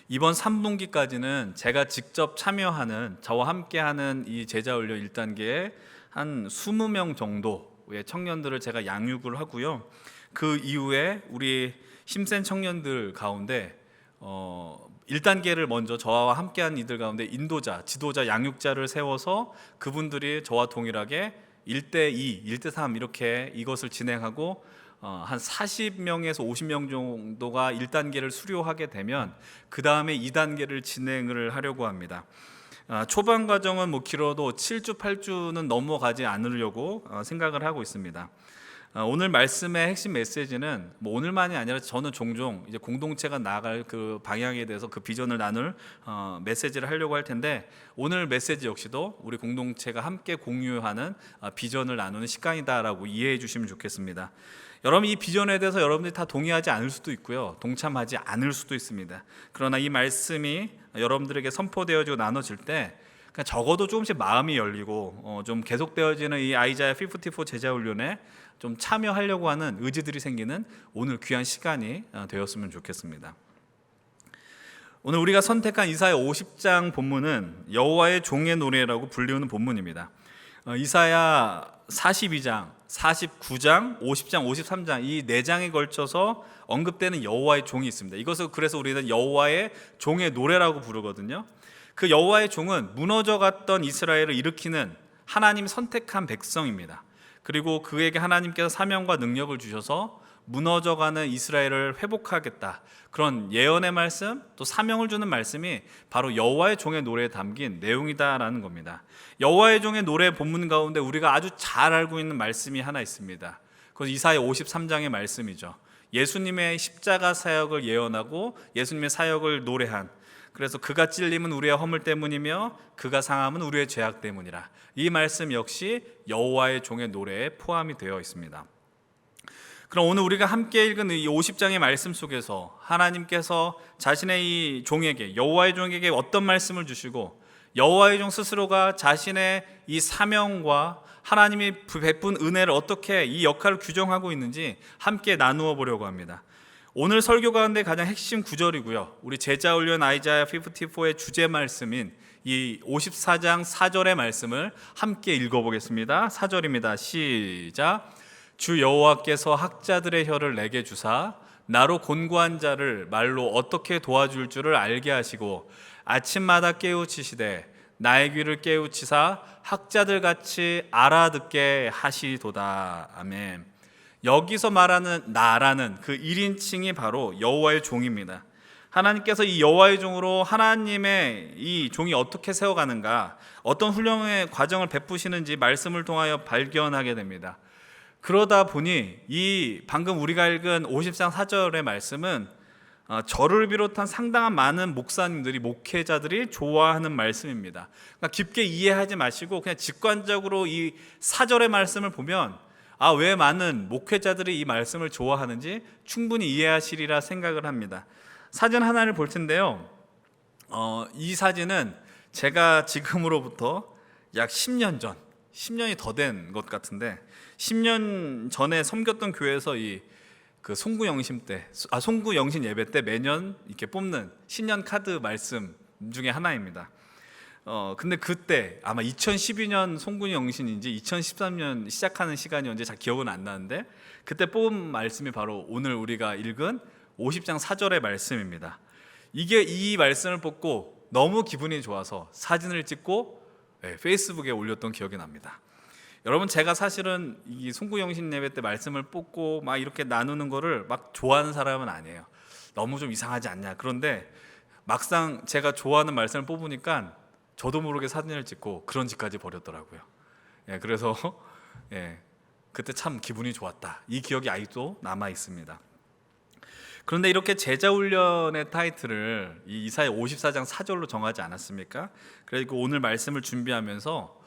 이번 3분기까지는 제가 직접 참여하는 저와 함께하는 이 제자훈련 1단계에 한 20명 정도의 청년들을 제가 양육을 하고요. 그 이후에 우리 힘센 청년들 가운데 1단계를 먼저 저와 함께한 이들 가운데 인도자, 지도자, 양육자를 세워서 그분들이 저와 동일하게 1대2, 1대3 이렇게 이것을 진행하고 한 40명에서 50명 정도가 1단계를 수료하게 되면 그 다음에 2단계를 진행을 하려고 합니다. 초반 과정은 뭐 길어도 7주, 8주는 넘어가지 않으려고 생각을 하고 있습니다. 오늘 말씀의 핵심 메시지는 뭐 오늘만이 아니라 저는 종종 이제 공동체가 나아갈 그 방향에 대해서 그 비전을 나눌 메시지를 하려고 할 텐데 오늘 메시지 역시도 우리 공동체가 함께 공유하는 비전을 나누는 시간이다라고 이해해 주시면 좋겠습니다. 여러분 이 비전에 대해서 여러분들이 다 동의하지 않을 수도 있고요. 동참하지 않을 수도 있습니다. 그러나 이 말씀이 여러분들에게 선포되어지고 나눠질 때 그러니까 적어도 조금씩 마음이 열리고 좀 계속되어지는 이 아이자야 54 제자훈련에 좀 참여하려고 하는 의지들이 생기는 오늘 귀한 시간이 되었으면 좋겠습니다. 오늘 우리가 선택한 이사야 50장 본문은 여호와의 종의 노래라고 불리우는 본문입니다. 이사야 42장, 49장, 50장, 53장 이 4장에 걸쳐서 언급되는 여호와의 종이 있습니다. 이것을 그래서 우리는 여호와의 종의 노래라고 부르거든요. 그 여호와의 종은 무너져갔던 이스라엘을 일으키는 하나님 선택한 백성입니다. 그리고 그에게 하나님께서 사명과 능력을 주셔서 무너져가는 이스라엘을 회복하겠다. 그런 예언의 말씀 또 사명을 주는 말씀이 바로 여호와의 종의 노래에 담긴 내용이다라는 겁니다. 여호와의 종의 노래 본문 가운데 우리가 아주 잘 알고 있는 말씀이 하나 있습니다. 그것은 이사야 53장의 말씀이죠. 예수님의 십자가 사역을 예언하고 예수님의 사역을 노래한 그래서 그가 찔림은 우리의 허물 때문이며 그가 상함은 우리의 죄악 때문이라. 이 말씀 역시 여호와의 종의 노래에 포함이 되어 있습니다. 그럼 오늘 우리가 함께 읽은 이 50장의 말씀 속에서 하나님께서 자신의 이 종에게 여호와의 종에게 어떤 말씀을 주시고 여호와의 종 스스로가 자신의 이 사명과 하나님이 베푼 은혜를 어떻게 이 역할을 규정하고 있는지 함께 나누어 보려고 합니다. 오늘 설교 가운데 가장 핵심 구절이고요. 우리 제자훈련 아이자야 54의 주제 말씀인 이 54장 4절의 말씀을 함께 읽어보겠습니다. 4절입니다. 시작. 주 여호와께서 학자들의 혀를 내게 주사 나로 곤고한 자를 말로 어떻게 도와줄 줄을 알게 하시고 아침마다 깨우치시되 나의 귀를 깨우치사 학자들 같이 알아듣게 하시도다. 아멘. 여기서 말하는 나라는 그 1인칭이 바로 여호와의 종입니다. 하나님께서 이 여호와의 종으로 하나님의 이 종이 어떻게 세워가는가, 어떤 훈련의 과정을 베푸시는지 말씀을 통하여 발견하게 됩니다. 그러다 보니 이 방금 우리가 읽은 50장 4절의 말씀은 저를 비롯한 상당한 많은 목사님들이 목회자들이 좋아하는 말씀입니다. 그러니까 깊게 이해하지 마시고 그냥 직관적으로 이 4절의 말씀을 보면 왜 많은 목회자들이 이 말씀을 좋아하는지 충분히 이해하시리라 생각을 합니다. 사진 하나를 볼 텐데요. 이 사진은 제가 지금으로부터 약 10년 전, 10년이 더 된 것 같은데 10년 전에 섬겼던 교회에서 그 송구영신 예배 때 매년 이렇게 뽑는 신년 카드 말씀 중에 하나입니다. 근데 그때 아마 2012년 송구영신인지 2013년 시작하는 시간이었는지 잘 기억은 안 나는데 그때 뽑은 말씀이 바로 오늘 우리가 읽은 50장 4절의 말씀입니다. 이 말씀을 뽑고 너무 기분이 좋아서 사진을 찍고 페이스북에 올렸던 기억이 납니다. 여러분, 제가 사실은 이 송구영신 예배 때 말씀을 뽑고 막 이렇게 나누는 거를 막 좋아하는 사람은 아니에요. 너무 좀 이상하지 않냐. 그런데 막상 제가 좋아하는 말씀을 뽑으니까 저도 모르게 사진을 찍고 그런 짓까지 벌였더라고요. 그래서 그때 참 기분이 좋았다. 이 기억이 아직도 남아 있습니다. 그런데 이렇게 제자훈련의 타이틀을 이 이사야 54장 4절로 정하지 않았습니까? 그리고 오늘 말씀을 준비하면서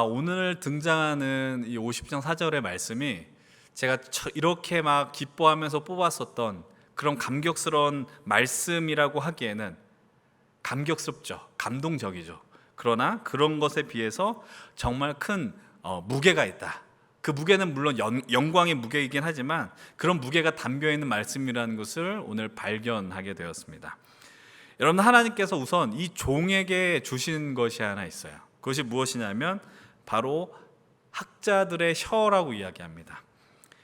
오늘 등장하는 이 50장 4절의 말씀이 제가 이렇게 막 기뻐하면서 뽑았었던 그런 감격스러운 말씀이라고 하기에는 감격스럽죠. 감동적이죠. 그러나 그런 것에 비해서 정말 큰 무게가 있다. 그 무게는 물론 영광의 무게이긴 하지만 그런 무게가 담겨있는 말씀이라는 것을 오늘 발견하게 되었습니다. 여러분, 하나님께서 우선 이 종에게 주신 것이 하나 있어요. 그것이 무엇이냐면 바로 학자들의 혀라고 이야기합니다.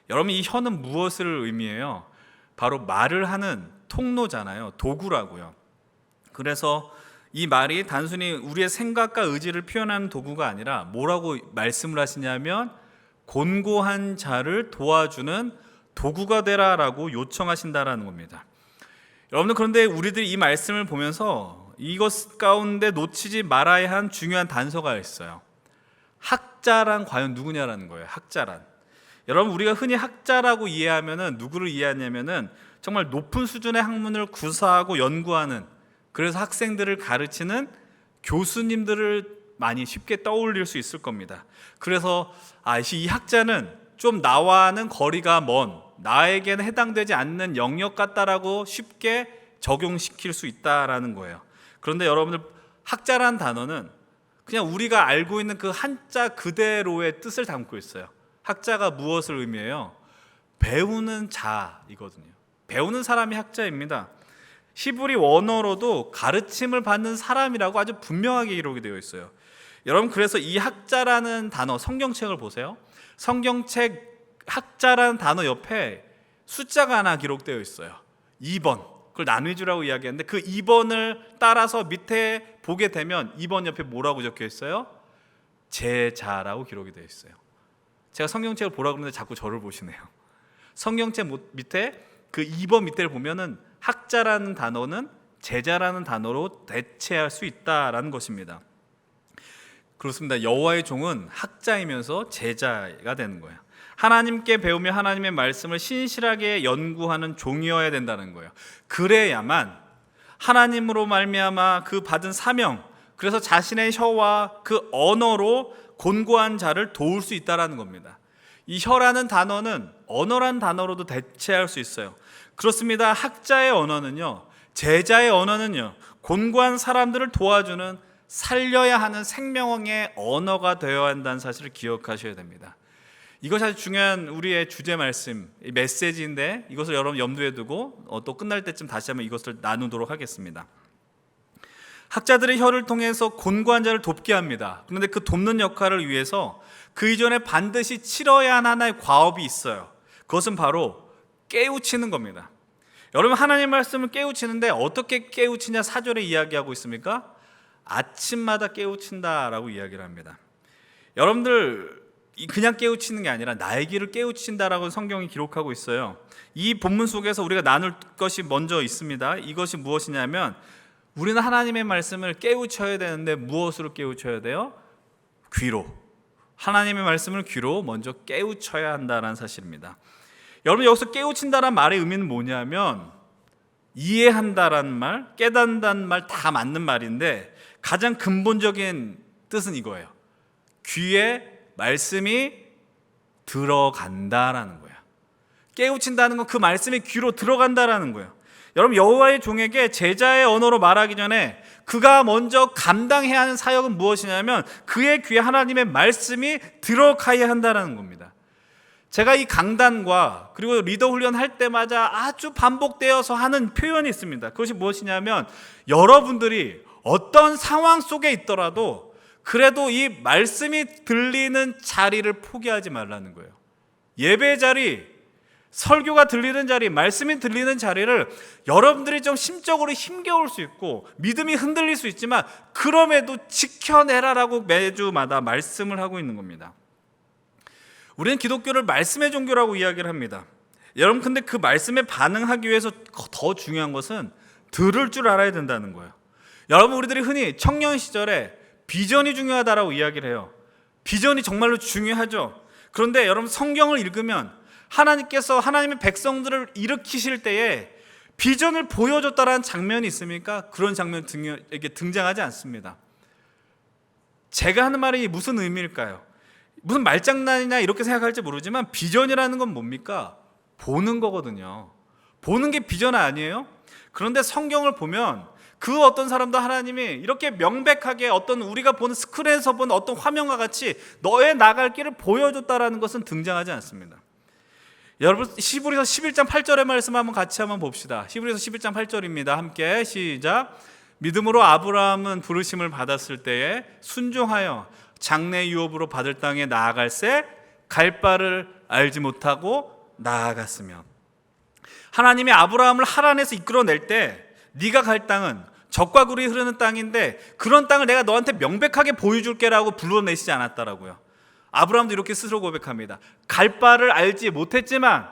여러분, 이 혀는 무엇을 의미해요? 바로 말을 하는 통로잖아요. 도구라고요. 그래서 이 말이 단순히 우리의 생각과 의지를 표현하는 도구가 아니라 뭐라고 말씀을 하시냐면 곤고한 자를 도와주는 도구가 되라라고 요청하신다라는 겁니다. 여러분들, 그런데 우리들이 이 말씀을 보면서 이것 가운데 놓치지 말아야 한 중요한 단서가 있어요. 학자란 과연 누구냐라는 거예요. 학자란. 여러분, 우리가 흔히 학자라고 이해하면은 누구를 이해하냐면은 정말 높은 수준의 학문을 구사하고 연구하는, 그래서 학생들을 가르치는 교수님들을 많이 쉽게 떠올릴 수 있을 겁니다. 그래서 이 학자는 좀 나와는 거리가 먼, 나에게는 해당되지 않는 영역 같다라고 쉽게 적용시킬 수 있다라는 거예요. 그런데 여러분들, 학자라는 단어는 그냥 우리가 알고 있는 그 한자 그대로의 뜻을 담고 있어요. 학자가 무엇을 의미해요? 배우는 자이거든요. 배우는 사람이 학자입니다. 히브리 원어로도 가르침을 받는 사람이라고 아주 분명하게 기록이 되어 있어요. 여러분, 그래서 이 학자라는 단어, 성경책을 보세요. 성경책 학자라는 단어 옆에 숫자가 하나 기록되어 있어요. 2번. 그걸 나누주라고 이야기하는데 그 2번을 따라서 밑에 보게 되면 2번 옆에 뭐라고 적혀 있어요? 제자라고 기록이 되어 있어요. 제가 성경책을 보라고 그러는데 자꾸 저를 보시네요. 성경책 밑에 그 2번 밑에를 보면은 학자라는 단어는 제자라는 단어로 대체할 수 있다라는 것입니다. 그렇습니다. 여호와의 종은 학자이면서 제자가 되는 거예요. 하나님께 배우며 하나님의 말씀을 신실하게 연구하는 종이어야 된다는 거예요. 그래야만 하나님으로 말미암아 그 받은 사명, 그래서 자신의 혀와 그 언어로 곤고한 자를 도울 수 있다라는 겁니다. 이 혀라는 단어는 언어란 단어로도 대체할 수 있어요. 그렇습니다. 학자의 언어는요, 제자의 언어는요, 곤고한 사람들을 도와주는 살려야 하는 생명의 언어가 되어야 한다는 사실을 기억하셔야 됩니다. 이것이 아주 중요한 우리의 주제 말씀, 메시지인데 이것을 여러분 염두에 두고 또 끝날 때쯤 다시 한번 이것을 나누도록 하겠습니다. 학자들의 혀를 통해서 곤고한 자를 돕게 합니다. 그런데 그 돕는 역할을 위해서 그 이전에 반드시 치러야 하는 하나의 과업이 있어요. 그것은 바로 깨우치는 겁니다. 여러분, 하나님 말씀을 깨우치는데 어떻게 깨우치냐 4절에 이야기하고 있습니까? 아침마다 깨우친다라고 이야기를 합니다. 여러분들, 그냥 깨우치는 게 아니라 나의 길을 깨우친다라고 성경이 기록하고 있어요. 이 본문 속에서 우리가 나눌 것이 먼저 있습니다. 이것이 무엇이냐면 우리는 하나님의 말씀을 깨우쳐야 되는데 무엇으로 깨우쳐야 돼요? 귀로. 하나님의 말씀을 귀로 먼저 깨우쳐야 한다는 사실입니다. 여러분, 여기서 깨우친다는 말의 의미는 뭐냐면 이해한다라는 말, 깨닫는다는 말 다 맞는 말인데 가장 근본적인 뜻은 이거예요. 귀에 말씀이 들어간다라는 거예요. 깨우친다는 건 그 말씀이 귀로 들어간다라는 거예요. 여러분, 여호와의 종에게 제자의 언어로 말하기 전에 그가 먼저 감당해야 하는 사역은 무엇이냐면 그의 귀에 하나님의 말씀이 들어가야 한다라는 겁니다. 제가 이 강단과 그리고 리더 훈련 할 때마다 아주 반복되어서 하는 표현이 있습니다. 그것이 무엇이냐면 여러분들이 어떤 상황 속에 있더라도 그래도 이 말씀이 들리는 자리를 포기하지 말라는 거예요. 예배 자리, 설교가 들리는 자리, 말씀이 들리는 자리를 여러분들이 좀 심적으로 힘겨울 수 있고 믿음이 흔들릴 수 있지만 그럼에도 지켜내라라고 매주마다 말씀을 하고 있는 겁니다. 우리는 기독교를 말씀의 종교라고 이야기를 합니다. 여러분, 근데 그 말씀에 반응하기 위해서 더 중요한 것은 들을 줄 알아야 된다는 거예요. 여러분, 우리들이 흔히 청년 시절에 비전이 중요하다라고 이야기를 해요. 비전이 정말로 중요하죠. 그런데 여러분, 성경을 읽으면 하나님께서 하나님의 백성들을 일으키실 때에 비전을 보여줬다라는 장면이 있습니까? 그런 장면이 등장하지 않습니다. 제가 하는 말이 무슨 의미일까요? 무슨 말장난이냐 이렇게 생각할지 모르지만 비전이라는 건 뭡니까? 보는 거거든요. 보는 게 비전 아니에요? 그런데 성경을 보면 그 어떤 사람도 하나님이 이렇게 명백하게 어떤 우리가 보는 스크린에서 보는 어떤 화면과 같이 너의 나갈 길을 보여줬다라는 것은 등장하지 않습니다. 여러분, 히브리서 11장 8절의 말씀 같이 한번 봅시다. 히브리서 11장 8절입니다. 함께 시작. 믿음으로 아브라함은 부르심을 받았을 때에 순종하여 장래 유업으로 받을 땅에 나아갈새 갈 바를 알지 못하고 나아갔으며, 하나님이 아브라함을 하란에서 이끌어낼 때 네가 갈 땅은 젖과 굴이 흐르는 땅인데 그런 땅을 내가 너한테 명백하게 보여줄게라고 불러내시지 않았다라고요. 아브라함도 이렇게 스스로 고백합니다. 갈 바를 알지 못했지만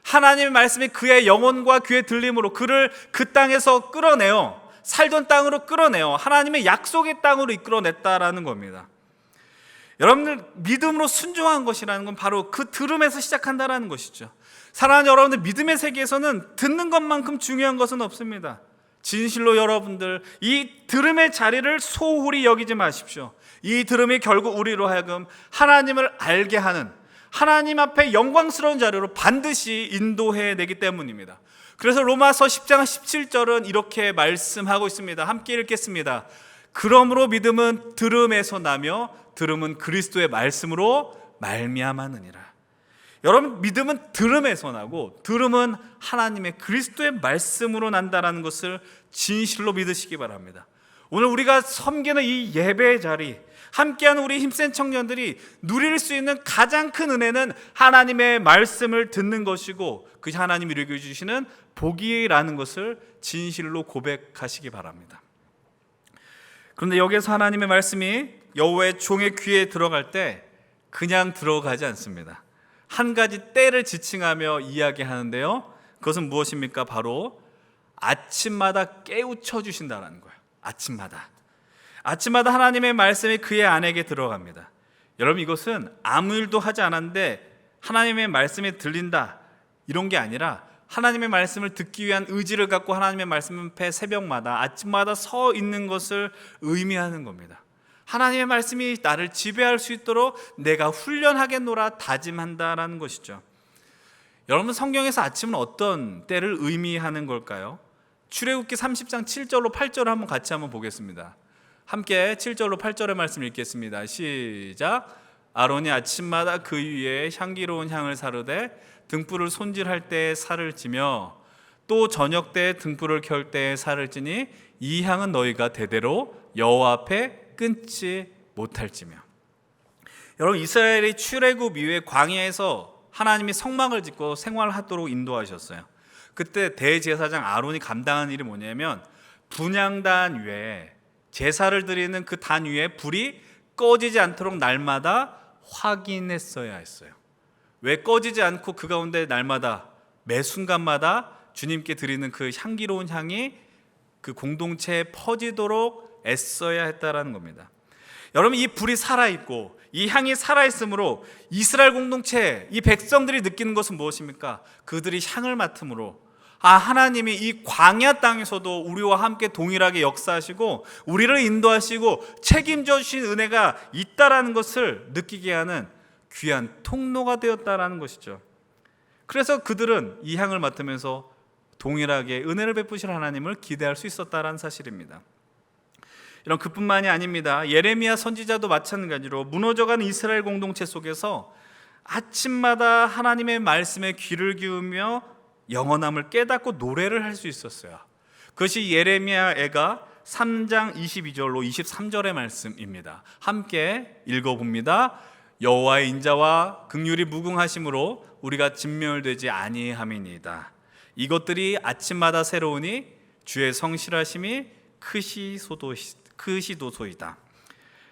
하나님의 말씀이 그의 영혼과 귀에 들림으로 그를 그 땅에서 끌어내어 살던 땅으로 끌어내어 하나님의 약속의 땅으로 이끌어냈다라는 겁니다. 여러분들, 믿음으로 순종한 것이라는 건 바로 그 들음에서 시작한다라는 것이죠. 사랑하는 여러분들, 믿음의 세계에서는 듣는 것만큼 중요한 것은 없습니다. 진실로 여러분들, 이 들음의 자리를 소홀히 여기지 마십시오. 이 들음이 결국 우리로 하여금 하나님을 알게 하는, 하나님 앞에 영광스러운 자리로 반드시 인도해내기 때문입니다. 그래서 로마서 10장 17절은 이렇게 말씀하고 있습니다. 함께 읽겠습니다. 그러므로 믿음은 들음에서 나며 들음은 그리스도의 말씀으로 말미암았느니라. 여러분, 믿음은 들음에서 나고 들음은 하나님의 그리스도의 말씀으로 난다라는 것을 진실로 믿으시기 바랍니다. 오늘 우리가 섬기는 이 예배의 자리, 함께하는 우리 힘센 청년들이 누릴 수 있는 가장 큰 은혜는 하나님의 말씀을 듣는 것이고 그 하나님이 이루게 주시는 복이라는 것을 진실로 고백하시기 바랍니다. 그런데 여기서 하나님의 말씀이 여호와의 종의 귀에 들어갈 때 그냥 들어가지 않습니다. 한 가지 때를 지칭하며 이야기하는데요, 그것은 무엇입니까? 바로 아침마다 깨우쳐 주신다는 거예요. 아침마다 하나님의 말씀이 그의 안에게 들어갑니다. 여러분, 이것은 아무 일도 하지 않았는데 하나님의 말씀이 들린다 이런 게 아니라 하나님의 말씀을 듣기 위한 의지를 갖고 하나님의 말씀 앞에 새벽마다 아침마다 서 있는 것을 의미하는 겁니다. 하나님의 말씀이 나를 지배할 수 있도록 내가 훈련하겠노라 다짐한다라는 것이죠. 여러분, 성경에서 아침은 어떤 때를 의미하는 걸까요? 출애굽기 30장 7절로 8절을 한번 보겠습니다. 함께 7절로 8절의 말씀 읽겠습니다. 시작. 아론이 아침마다 그 위에 향기로운 향을 사르되 등불을 손질할 때에 살을 찌며 또 저녁 때에 등불을 켤 때에 살을 찌니 이 향은 너희가 대대로 여호와 앞에 끊지 못할지며. 여러분, 이스라엘이 출애굽 이후에 광야에서 하나님이 성막을 짓고 생활하도록 인도하셨어요. 그때 대제사장 아론이 감당한 일이 뭐냐면 분향단 위에 제사를 드리는 그 단 위에 불이 꺼지지 않도록 날마다 확인했어야 했어요. 왜 꺼지지 않고 그 가운데 날마다 매 순간마다 주님께 드리는 그 향기로운 향이 그 공동체에 퍼지도록 애써야 했다라는 겁니다. 여러분, 이 불이 살아있고 이 향이 살아있으므로 이스라엘 공동체, 이 백성들이 느끼는 것은 무엇입니까? 그들이 향을 맡음으로 하나님이 이 광야 땅에서도 우리와 함께 동일하게 역사하시고 우리를 인도하시고 책임져 주신 은혜가 있다라는 것을 느끼게 하는 귀한 통로가 되었다라는 것이죠. 그래서 그들은 이 향을 맡으면서 동일하게 은혜를 베푸실 하나님을 기대할 수 있었다라는 사실입니다. 이런 그뿐만이 아닙니다. 예레미야 선지자도 마찬가지로 무너져가는 이스라엘 공동체 속에서 아침마다 하나님의 말씀에 귀를 기울이며 영원함을 깨닫고 노래를 할 수 있었어요. 그것이 예레미야가 3장 22절로 23절의 말씀입니다. 함께 읽어봅니다. 여호와의 인자와 긍휼이 무궁하심으로 우리가 진멸되지 아니함이니이다. 이것들이 아침마다 새로우니 주의 성실하심이 크시도소이다.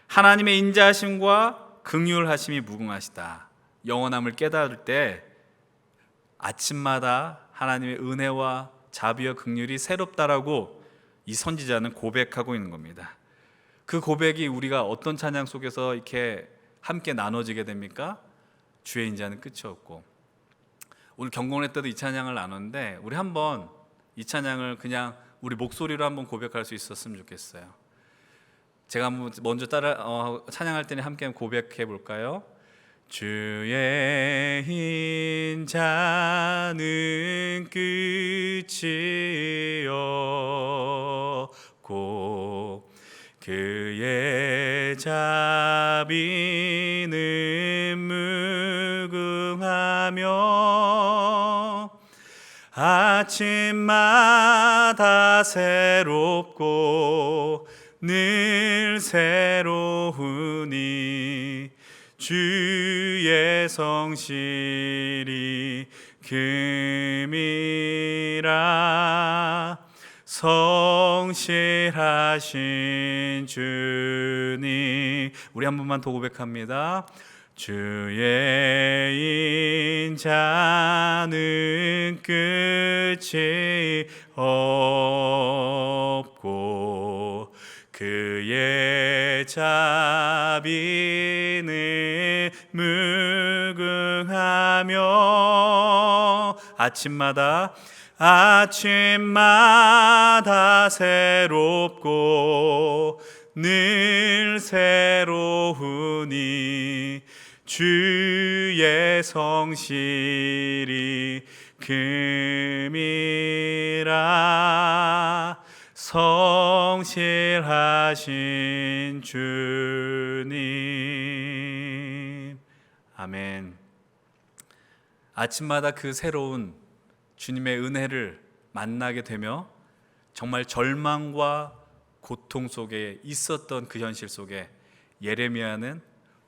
하나님의 인자하심과 긍휼하심이 무궁하시다. 영원함을 깨달을 때 아침마다 하나님의 은혜와 자비와 긍휼이 새롭다라고 이 선지자는 고백하고 있는 겁니다. 그 고백이 우리가 어떤 찬양 속에서 이렇게 함께 나눠지게 됩니까? 주의 인자는 끝이 없고. 오늘 경건회 때도 이 찬양을 나눴는데 우리 한번 이 찬양을 그냥 우리 목소리로 한번 고백할 수 있었으면 좋겠어요. 제가 먼저 찬양할 때는 함께 고백해 볼까요? 주의 인자는 끝이 없고 그의 자비는 무궁하며 아침마다 새롭고 늘 새로우니 주의 성실이 금이라. 성실하신 주님, 우리 한 번만 더 고백합니다. 주의 인자는 끝이 없고 그의 자비는 무궁하며 아침마다 새롭고 늘 새로우니 주의 성실이 금이라. 성실하신 주님. 아멘. 아침마다 그 새로운 주님의 은혜를 만나게 되며 정말 절망과 고통 속에 있었던 그 현실 속에 예레미야는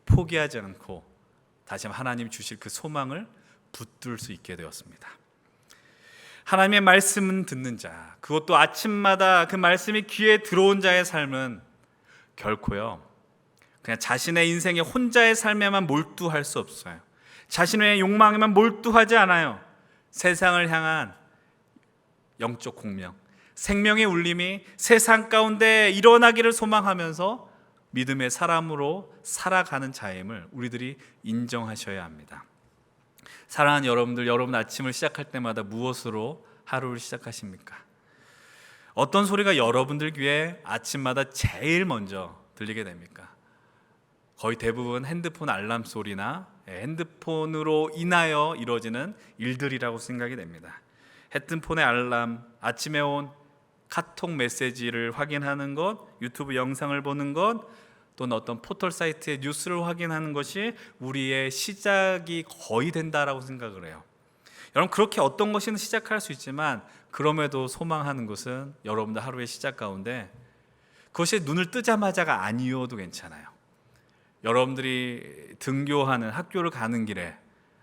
포기하지 않고 다시 한번 하나님 주실 그 소망을 붙들 수 있게 되었습니다. 하나님의 말씀은 듣는 자, 그것도 아침마다 그 말씀이 귀에 들어온 자의 삶은 결코요 그냥 자신의 인생의 혼자의 삶에만 몰두할 수 없어요. 자신의 욕망에만 몰두하지 않아요. 세상을 향한 영적 공명, 생명의 울림이 세상 가운데 일어나기를 소망하면서 믿음의 사람으로 살아가는 자임을 우리들이 인정하셔야 합니다. 사랑하는 여러분들, 여러분 아침을 시작할 때마다 무엇으로 하루를 시작하십니까? 어떤 소리가 여러분들 귀에 아침마다 제일 먼저 들리게 됩니까? 거의 대부분 핸드폰 알람 소리나 핸드폰으로 인하여 이루어지는 일들이라고 생각이 됩니다. 핸드폰의 알람, 아침에 온 카톡 메시지를 확인하는 것, 유튜브 영상을 보는 것, 또는 어떤 포털 사이트의 뉴스를 확인하는 것이 우리의 시작이 거의 된다라고 생각을 해요. 여러분, 그렇게 어떤 것이든 시작할 수 있지만 그럼에도 소망하는 것은 여러분들 하루의 시작 가운데 그것이 눈을 뜨자마자가 아니어도 괜찮아요. 여러분들이 등교하는 학교를 가는 길에,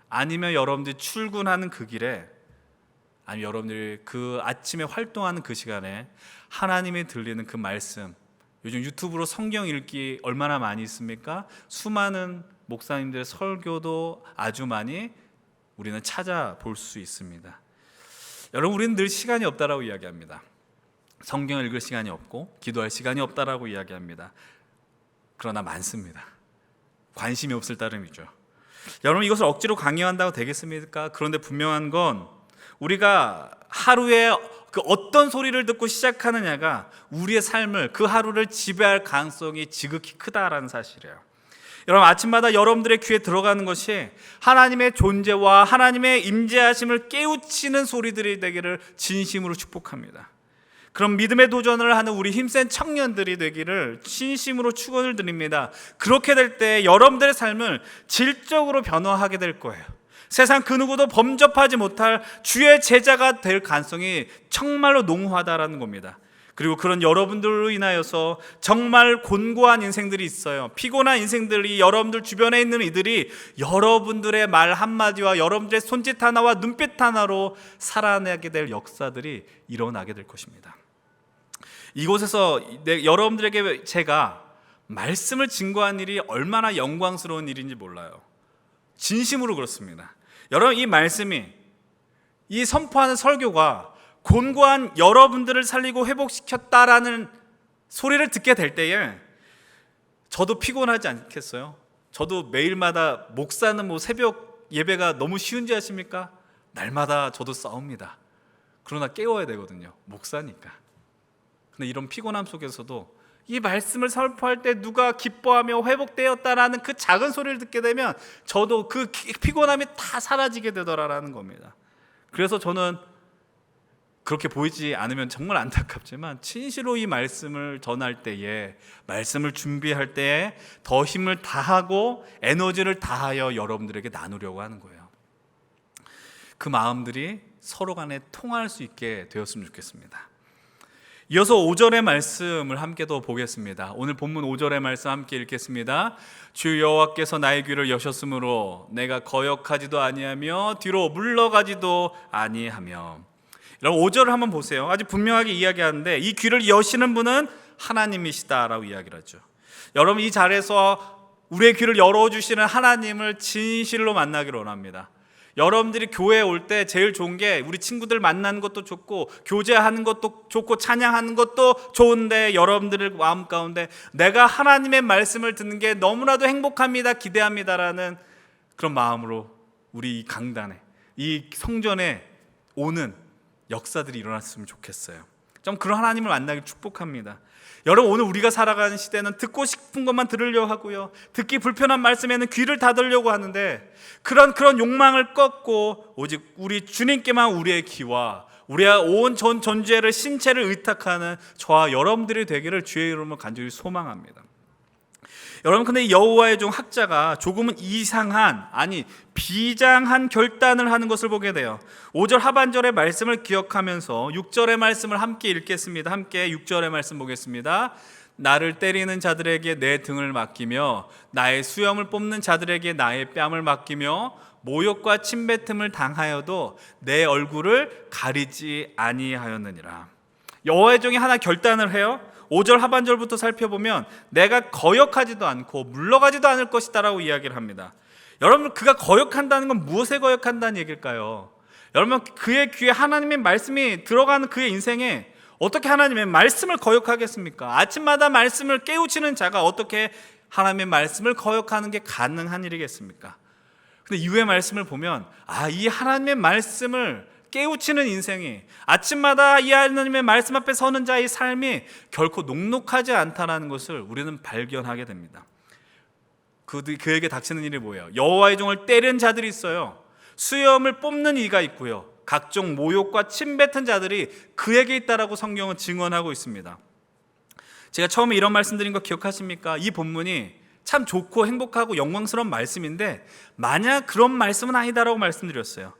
아니면 여러분들이 출근하는 그 길에, 아니면 여러분들이 그 아침에 활동하는 그 시간에 하나님이 들리는 그 말씀, 요즘 유튜브로 성경 읽기 얼마나 많이 있습니까? 수많은 목사님들의 설교도 아주 많이 우리는 찾아볼 수 있습니다. 여러분, 우리는 늘 시간이 없다라고 이야기합니다. 성경을 읽을 시간이 없고 기도할 시간이 없다라고 이야기합니다. 그러나 많습니다. 관심이 없을 따름이죠. 여러분, 이것을 억지로 강요한다고 되겠습니까? 그런데 분명한 건 우리가 하루에 그 어떤 소리를 듣고 시작하느냐가 우리의 삶을, 그 하루를 지배할 가능성이 지극히 크다라는 사실이에요. 여러분, 아침마다 여러분들의 귀에 들어가는 것이 하나님의 존재와 하나님의 임재하심을 깨우치는 소리들이 되기를 진심으로 축복합니다. 그럼 믿음의 도전을 하는 우리 힘센 청년들이 되기를 진심으로 축원을 드립니다. 그렇게 될 때 여러분들의 삶을 질적으로 변화하게 될 거예요. 세상 그 누구도 범접하지 못할 주의 제자가 될 가능성이 정말로 농후하다라는 겁니다. 그리고 그런 여러분들로 인하여서 정말 곤고한 인생들이 있어요. 피곤한 인생들이 여러분들 주변에 있는 이들이 여러분들의 말 한마디와 여러분들의 손짓 하나와 눈빛 하나로 살아나게 될 역사들이 일어나게 될 것입니다. 이곳에서 여러분들에게 제가 말씀을 증거한 일이 얼마나 영광스러운 일인지 몰라요. 진심으로 그렇습니다. 여러분, 이 말씀이, 이 선포하는 설교가 곤고한 여러분들을 살리고 회복시켰다라는 소리를 듣게 될 때에 저도 피곤하지 않겠어요? 저도 매일마다 목사는 뭐 새벽 예배가 너무 쉬운지 아십니까? 날마다 저도 싸웁니다. 그러나 깨워야 되거든요. 목사니까. 근데 이런 피곤함 속에서도 이 말씀을 선포할 때 누가 기뻐하며 회복되었다라는 그 작은 소리를 듣게 되면 저도 그 피곤함이 다 사라지게 되더라라는 겁니다. 그래서 저는 그렇게 보이지 않으면 정말 안타깝지만 진실로 이 말씀을 전할 때에, 말씀을 준비할 때에 더 힘을 다하고 에너지를 다하여 여러분들에게 나누려고 하는 거예요. 그 마음들이 서로 간에 통할 수 있게 되었으면 좋겠습니다. 이어서 5절의 말씀을 함께 더 보겠습니다. 오늘 본문 5절의 말씀 함께 읽겠습니다. 주 여호와께서 나의 귀를 여셨으므로 내가 거역하지도 아니하며 뒤로 물러가지도 아니하며. 여러분, 5절을 한번 보세요. 아주 분명하게 이야기하는데 이 귀를 여시는 분은 하나님이시다라고 이야기를 하죠. 여러분, 이 자리에서 우리의 귀를 열어주시는 하나님을 진실로 만나기를 원합니다. 여러분들이 교회에 올 때 제일 좋은 게 우리 친구들 만나는 것도 좋고 교제하는 것도 좋고 찬양하는 것도 좋은데 여러분들의 마음 가운데 내가 하나님의 말씀을 듣는 게 너무나도 행복합니다, 기대합니다라는 그런 마음으로 우리 이 강단에, 이 성전에 오는 역사들이 일어났으면 좋겠어요. 좀 그런 하나님을 만나길 축복합니다. 여러분, 오늘 우리가 살아가는 시대는 듣고 싶은 것만 들으려고 하고요, 듣기 불편한 말씀에는 귀를 닫으려고 하는데 그런 욕망을 꺾고 오직 우리 주님께만 우리의 귀와 우리의 온 전 존재를, 신체를 의탁하는 저와 여러분들이 되기를 주의 이름으로 간절히 소망합니다. 여러분, 근데 여호와의 종 학자가 조금은 이상한, 아니 비장한 결단을 하는 것을 보게 돼요. 5절 하반절의 말씀을 기억하면서 6절의 말씀을 함께 읽겠습니다. 함께 6절의 말씀 보겠습니다. 나를 때리는 자들에게 내 등을 맡기며 나의 수염을 뽑는 자들에게 나의 뺨을 맡기며 모욕과 침뱉음을 당하여도 내 얼굴을 가리지 아니하였느니라. 여호와의 종이 하나 결단을 해요. 5절 하반절부터 살펴보면 내가 거역하지도 않고 물러가지도 않을 것이다라고 이야기를 합니다. 여러분, 그가 거역한다는 건 무엇에 거역한다는 얘기일까요? 여러분, 그의 귀에 하나님의 말씀이 들어가는 그의 인생에 어떻게 하나님의 말씀을 거역하겠습니까? 아침마다 말씀을 깨우치는 자가 어떻게 하나님의 말씀을 거역하는 게 가능한 일이겠습니까? 근데 이후의 말씀을 보면 이 하나님의 말씀을 깨우치는 인생이, 아침마다 이 하나님의 말씀 앞에 서는 자의 삶이 결코 녹록하지 않다는 것을 우리는 발견하게 됩니다. 그에게 닥치는 일이 뭐예요? 여호와의 종을 때리는 자들이 있어요. 수염을 뽑는 이가 있고요, 각종 모욕과 침뱉은 자들이 그에게 있다라고 성경은 증언하고 있습니다. 제가 처음에 이런 말씀드린 거 기억하십니까? 이 본문이 참 좋고 행복하고 영광스러운 말씀인데 만약 그런 말씀은 아니다라고 말씀드렸어요.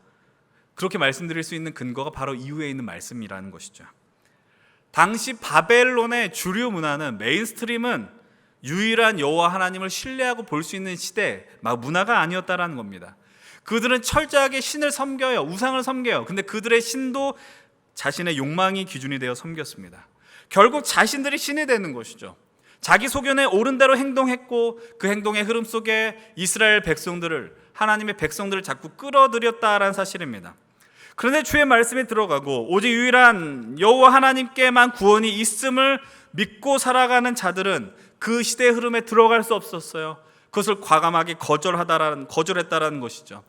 그렇게 말씀드릴 수 있는 근거가 바로 이후에 있는 말씀이라는 것이죠. 당시 바벨론의 주류 문화는, 메인스트림은 유일한 여호와 하나님을 신뢰하고 볼 수 있는 시대 문화가 아니었다라는 겁니다. 그들은 철저하게 신을 섬겨요. 우상을 섬겨요. 근데 그들의 신도 자신의 욕망이 기준이 되어 섬겼습니다. 결국 자신들이 신이 되는 것이죠. 자기 소견에 옳은 대로 행동했고 그 행동의 흐름 속에 이스라엘 백성들을, 하나님의 백성들을 자꾸 끌어들였다라는 사실입니다. 그런데 주의 말씀이 들어가고 오직 유일한 여호와 하나님께만 구원이 있음을 믿고 살아가는 자들은 그 시대의 흐름에 들어갈 수 없었어요. 그것을 과감하게 거절했다라는 것이죠.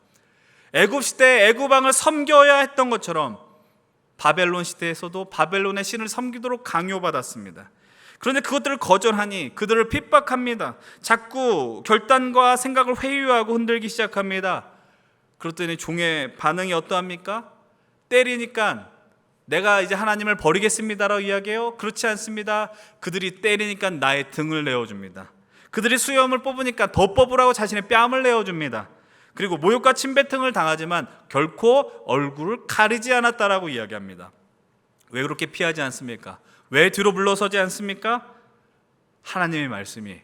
애굽 시대에 애굽 왕을 섬겨야 했던 것처럼 바벨론 시대에서도 바벨론의 신을 섬기도록 강요받았습니다. 그런데 그것들을 거절하니 그들을 핍박합니다. 자꾸 결단과 생각을 회유하고 흔들기 시작합니다. 그랬더니 종의 반응이 어떠합니까? 때리니까 내가 이제 하나님을 버리겠습니다라고 이야기해요? 그렇지 않습니다. 그들이 때리니까 나의 등을 내어줍니다. 그들이 수염을 뽑으니까 더 뽑으라고 자신의 뺨을 내어줍니다. 그리고 모욕과 침뱉음을 당하지만 결코 얼굴을 가리지 않았다라고 이야기합니다. 왜 그렇게 피하지 않습니까? 왜 뒤로 물러서지 않습니까? 하나님의 말씀이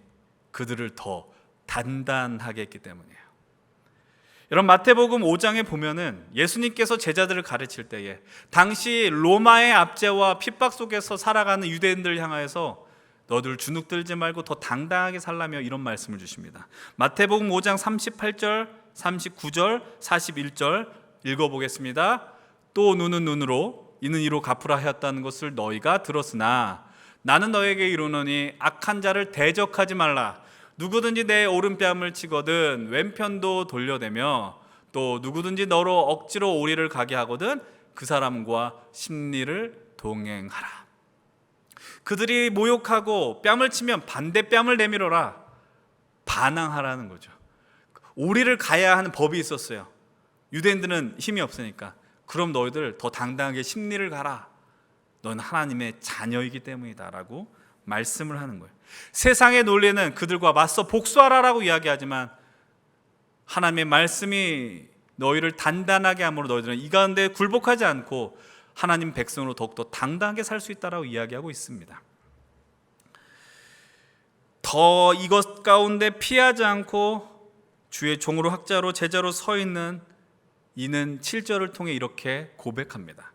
그들을 더 단단하게 했기 때문이에요. 여러분, 마태복음 5장에 보면은 예수님께서 제자들을 가르칠 때에 당시 로마의 압제와 핍박 속에서 살아가는 유대인들을 향하여서 너들 주눅 들지 말고 더 당당하게 살라며 이런 말씀을 주십니다. 마태복음 5장 38절, 39절, 41절 읽어보겠습니다. 또 눈은 눈으로 이는 이로 갚으라 하였다는 것을 너희가 들었으나 나는 너에게 이르노니 악한 자를 대적하지 말라. 누구든지 내 오른뺨을 치거든 왼편도 돌려대며 또 누구든지 너로 억지로 오리를 가게 하거든 그 사람과 심리를 동행하라. 그들이 모욕하고 뺨을 치면 반대 뺨을 내밀어라. 반항하라는 거죠. 오리를 가야 하는 법이 있었어요. 유대인들은 힘이 없으니까. 그럼 너희들 더 당당하게 심리를 가라. 넌 하나님의 자녀이기 때문이다 라고 말씀을 하는 거예요. 세상의 논리는 그들과 맞서 복수하라라고 이야기하지만 하나님의 말씀이 너희를 단단하게 함으로 너희들은 이 가운데 굴복하지 않고 하나님 백성으로 더욱더 당당하게 살 수 있다라고 이야기하고 있습니다. 더 이것 가운데 피하지 않고 주의 종으로 학자로 제자로 서 있는 이는 7절을 통해 이렇게 고백합니다.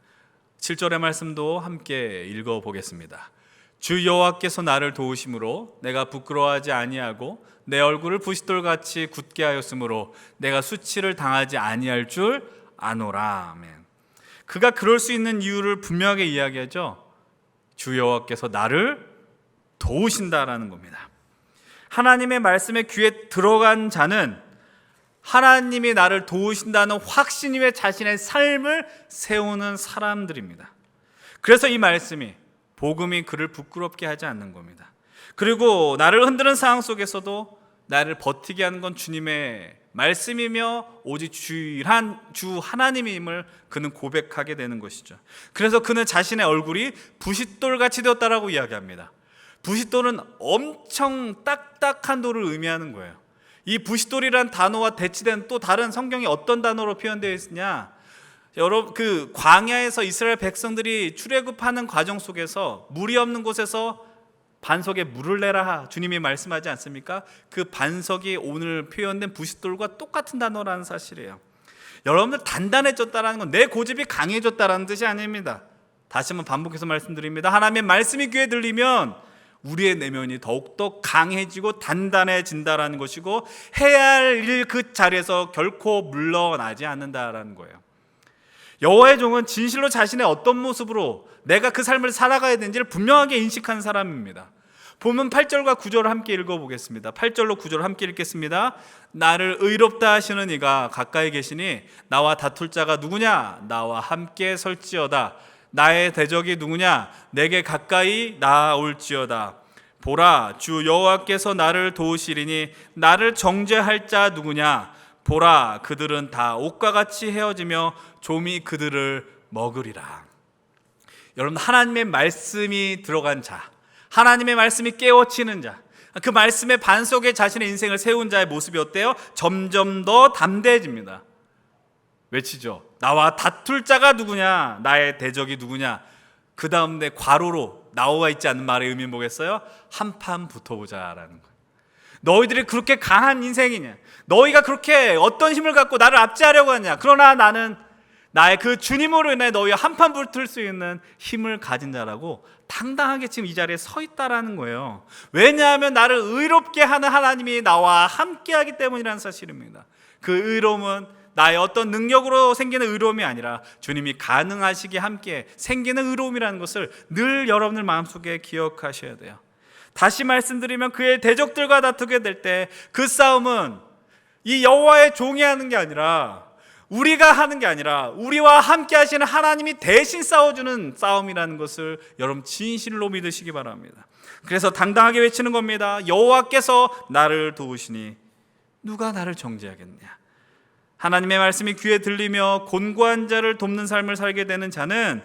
7절의 말씀도 함께 읽어보겠습니다. 주 여호와께서 나를 도우심으로 내가 부끄러워하지 아니하고 내 얼굴을 부싯돌같이 굳게 하였으므로 내가 수치를 당하지 아니할 줄 아노라. 아멘. 그가 그럴 수 있는 이유를 분명하게 이야기하죠. 주 여호와께서 나를 도우신다라는 겁니다. 하나님의 말씀에 귀에 들어간 자는 하나님이 나를 도우신다는 확신 위에 자신의 삶을 세우는 사람들입니다. 그래서 이 말씀이 복음이 그를 부끄럽게 하지 않는 겁니다. 그리고 나를 흔드는 상황 속에서도 나를 버티게 하는 건 주님의 말씀이며 오직 주 하나님임을 그는 고백하게 되는 것이죠. 그래서 그는 자신의 얼굴이 부싯돌같이 되었다라고 이야기합니다. 부싯돌은 엄청 딱딱한 돌을 의미하는 거예요. 이 부싯돌이란 단어와 대치된 또 다른 성경이 어떤 단어로 표현되어 있느냐? 여러분, 그 광야에서 이스라엘 백성들이 출애굽하는 과정 속에서 물이 없는 곳에서 반석에 물을 내라 주님이 말씀하지 않습니까? 그 반석이 오늘 표현된 부싯돌과 똑같은 단어라는 사실이에요. 여러분들 단단해졌다는 건 내 고집이 강해졌다는 뜻이 아닙니다. 다시 한번 반복해서 말씀드립니다. 하나님의 말씀이 귀에 들리면 우리의 내면이 더욱더 강해지고 단단해진다라는 것이고 해야 할 일 그 자리에서 결코 물러나지 않는다라는 거예요. 여호와의 종은 진실로 자신의 어떤 모습으로 내가 그 삶을 살아가야 되는지를 분명하게 인식한 사람입니다. 보면 8절과 9절을 함께 읽어보겠습니다. 8절로 9절을 함께 읽겠습니다. 나를 의롭다 하시는 이가 가까이 계시니 나와 다툴 자가 누구냐? 나와 함께 설지어다. 나의 대적이 누구냐? 내게 가까이 나아올지어다. 보라, 주 여호와께서 나를 도우시리니 나를 정죄할 자 누구냐? 보라, 그들은 다 옷과 같이 헤어지며 좀이 그들을 먹으리라. 여러분, 하나님의 말씀이 들어간 자, 하나님의 말씀이 깨워치는 자, 그 말씀의 반석에 자신의 인생을 세운 자의 모습이 어때요? 점점 더 담대해집니다. 외치죠. 나와 다툴 자가 누구냐? 나의 대적이 누구냐? 그 다음에 괄호로 나와 있지 않는 말의 의미는 뭐겠어요? 한판 붙어보자라는 거예요. 너희들이 그렇게 강한 인생이냐? 너희가 그렇게 어떤 힘을 갖고 나를 압제하려고 하냐? 그러나 나는 나의 그 주님으로 인해 너희와 한판 붙을 수 있는 힘을 가진 자라고 당당하게 지금 이 자리에 서 있다라는 거예요. 왜냐하면 나를 의롭게 하는 하나님이 나와 함께하기 때문이라는 사실입니다. 그 의로움은 나의 어떤 능력으로 생기는 의로움이 아니라 주님이 가능하시기에 함께 생기는 의로움이라는 것을 늘 여러분들 마음속에 기억하셔야 돼요. 다시 말씀드리면 그의 대적들과 다투게 될 때 그 싸움은 이 여호와의 종이 하는 게 아니라 우리가 하는 게 아니라 우리와 함께 하시는 하나님이 대신 싸워주는 싸움이라는 것을 여러분 진실로 믿으시기 바랍니다. 그래서 당당하게 외치는 겁니다. 여호와께서 나를 도우시니 누가 나를 정죄하겠냐. 하나님의 말씀이 귀에 들리며 곤고한 자를 돕는 삶을 살게 되는 자는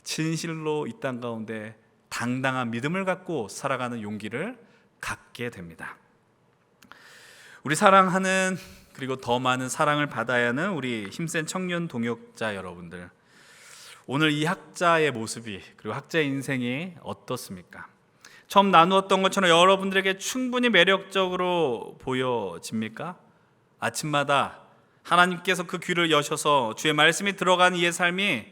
진실로 이 땅 가운데 당당한 믿음을 갖고 살아가는 용기를 갖게 됩니다. 우리 사랑하는, 그리고 더 많은 사랑을 받아야 하는 우리 힘센 청년 동역자 여러분들, 오늘 이 학자의 모습이, 그리고 학자의 인생이 어떻습니까? 처음 나누었던 것처럼 여러분들에게 충분히 매력적으로 보여집니까? 아침마다 하나님께서 그 귀를 여셔서 주의 말씀이 들어간 이의 삶이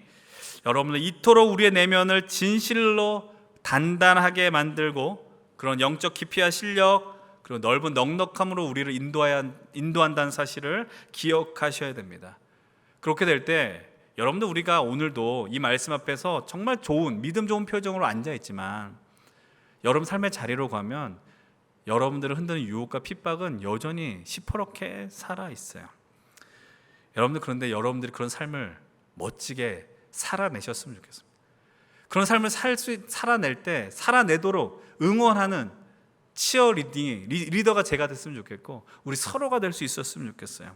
여러분들 이토록 우리의 내면을 진실로 단단하게 만들고 그런 영적 깊이와 실력, 그리고 넓은 넉넉함으로 우리를 인도한다는 사실을 기억하셔야 됩니다. 그렇게 될 때 여러분들, 우리가 오늘도 이 말씀 앞에서 정말 좋은, 믿음 좋은 표정으로 앉아있지만 여러분 삶의 자리로 가면 여러분들을 흔드는 유혹과 핍박은 여전히 시퍼렇게 살아있어요. 여러분들, 그런데 여러분들이 그런 삶을 멋지게 살아내셨으면 좋겠습니다. 그런 삶을 살아낼 때 살아내도록 응원하는 리더가 제가 됐으면 좋겠고, 우리 서로가 될 수 있었으면 좋겠어요.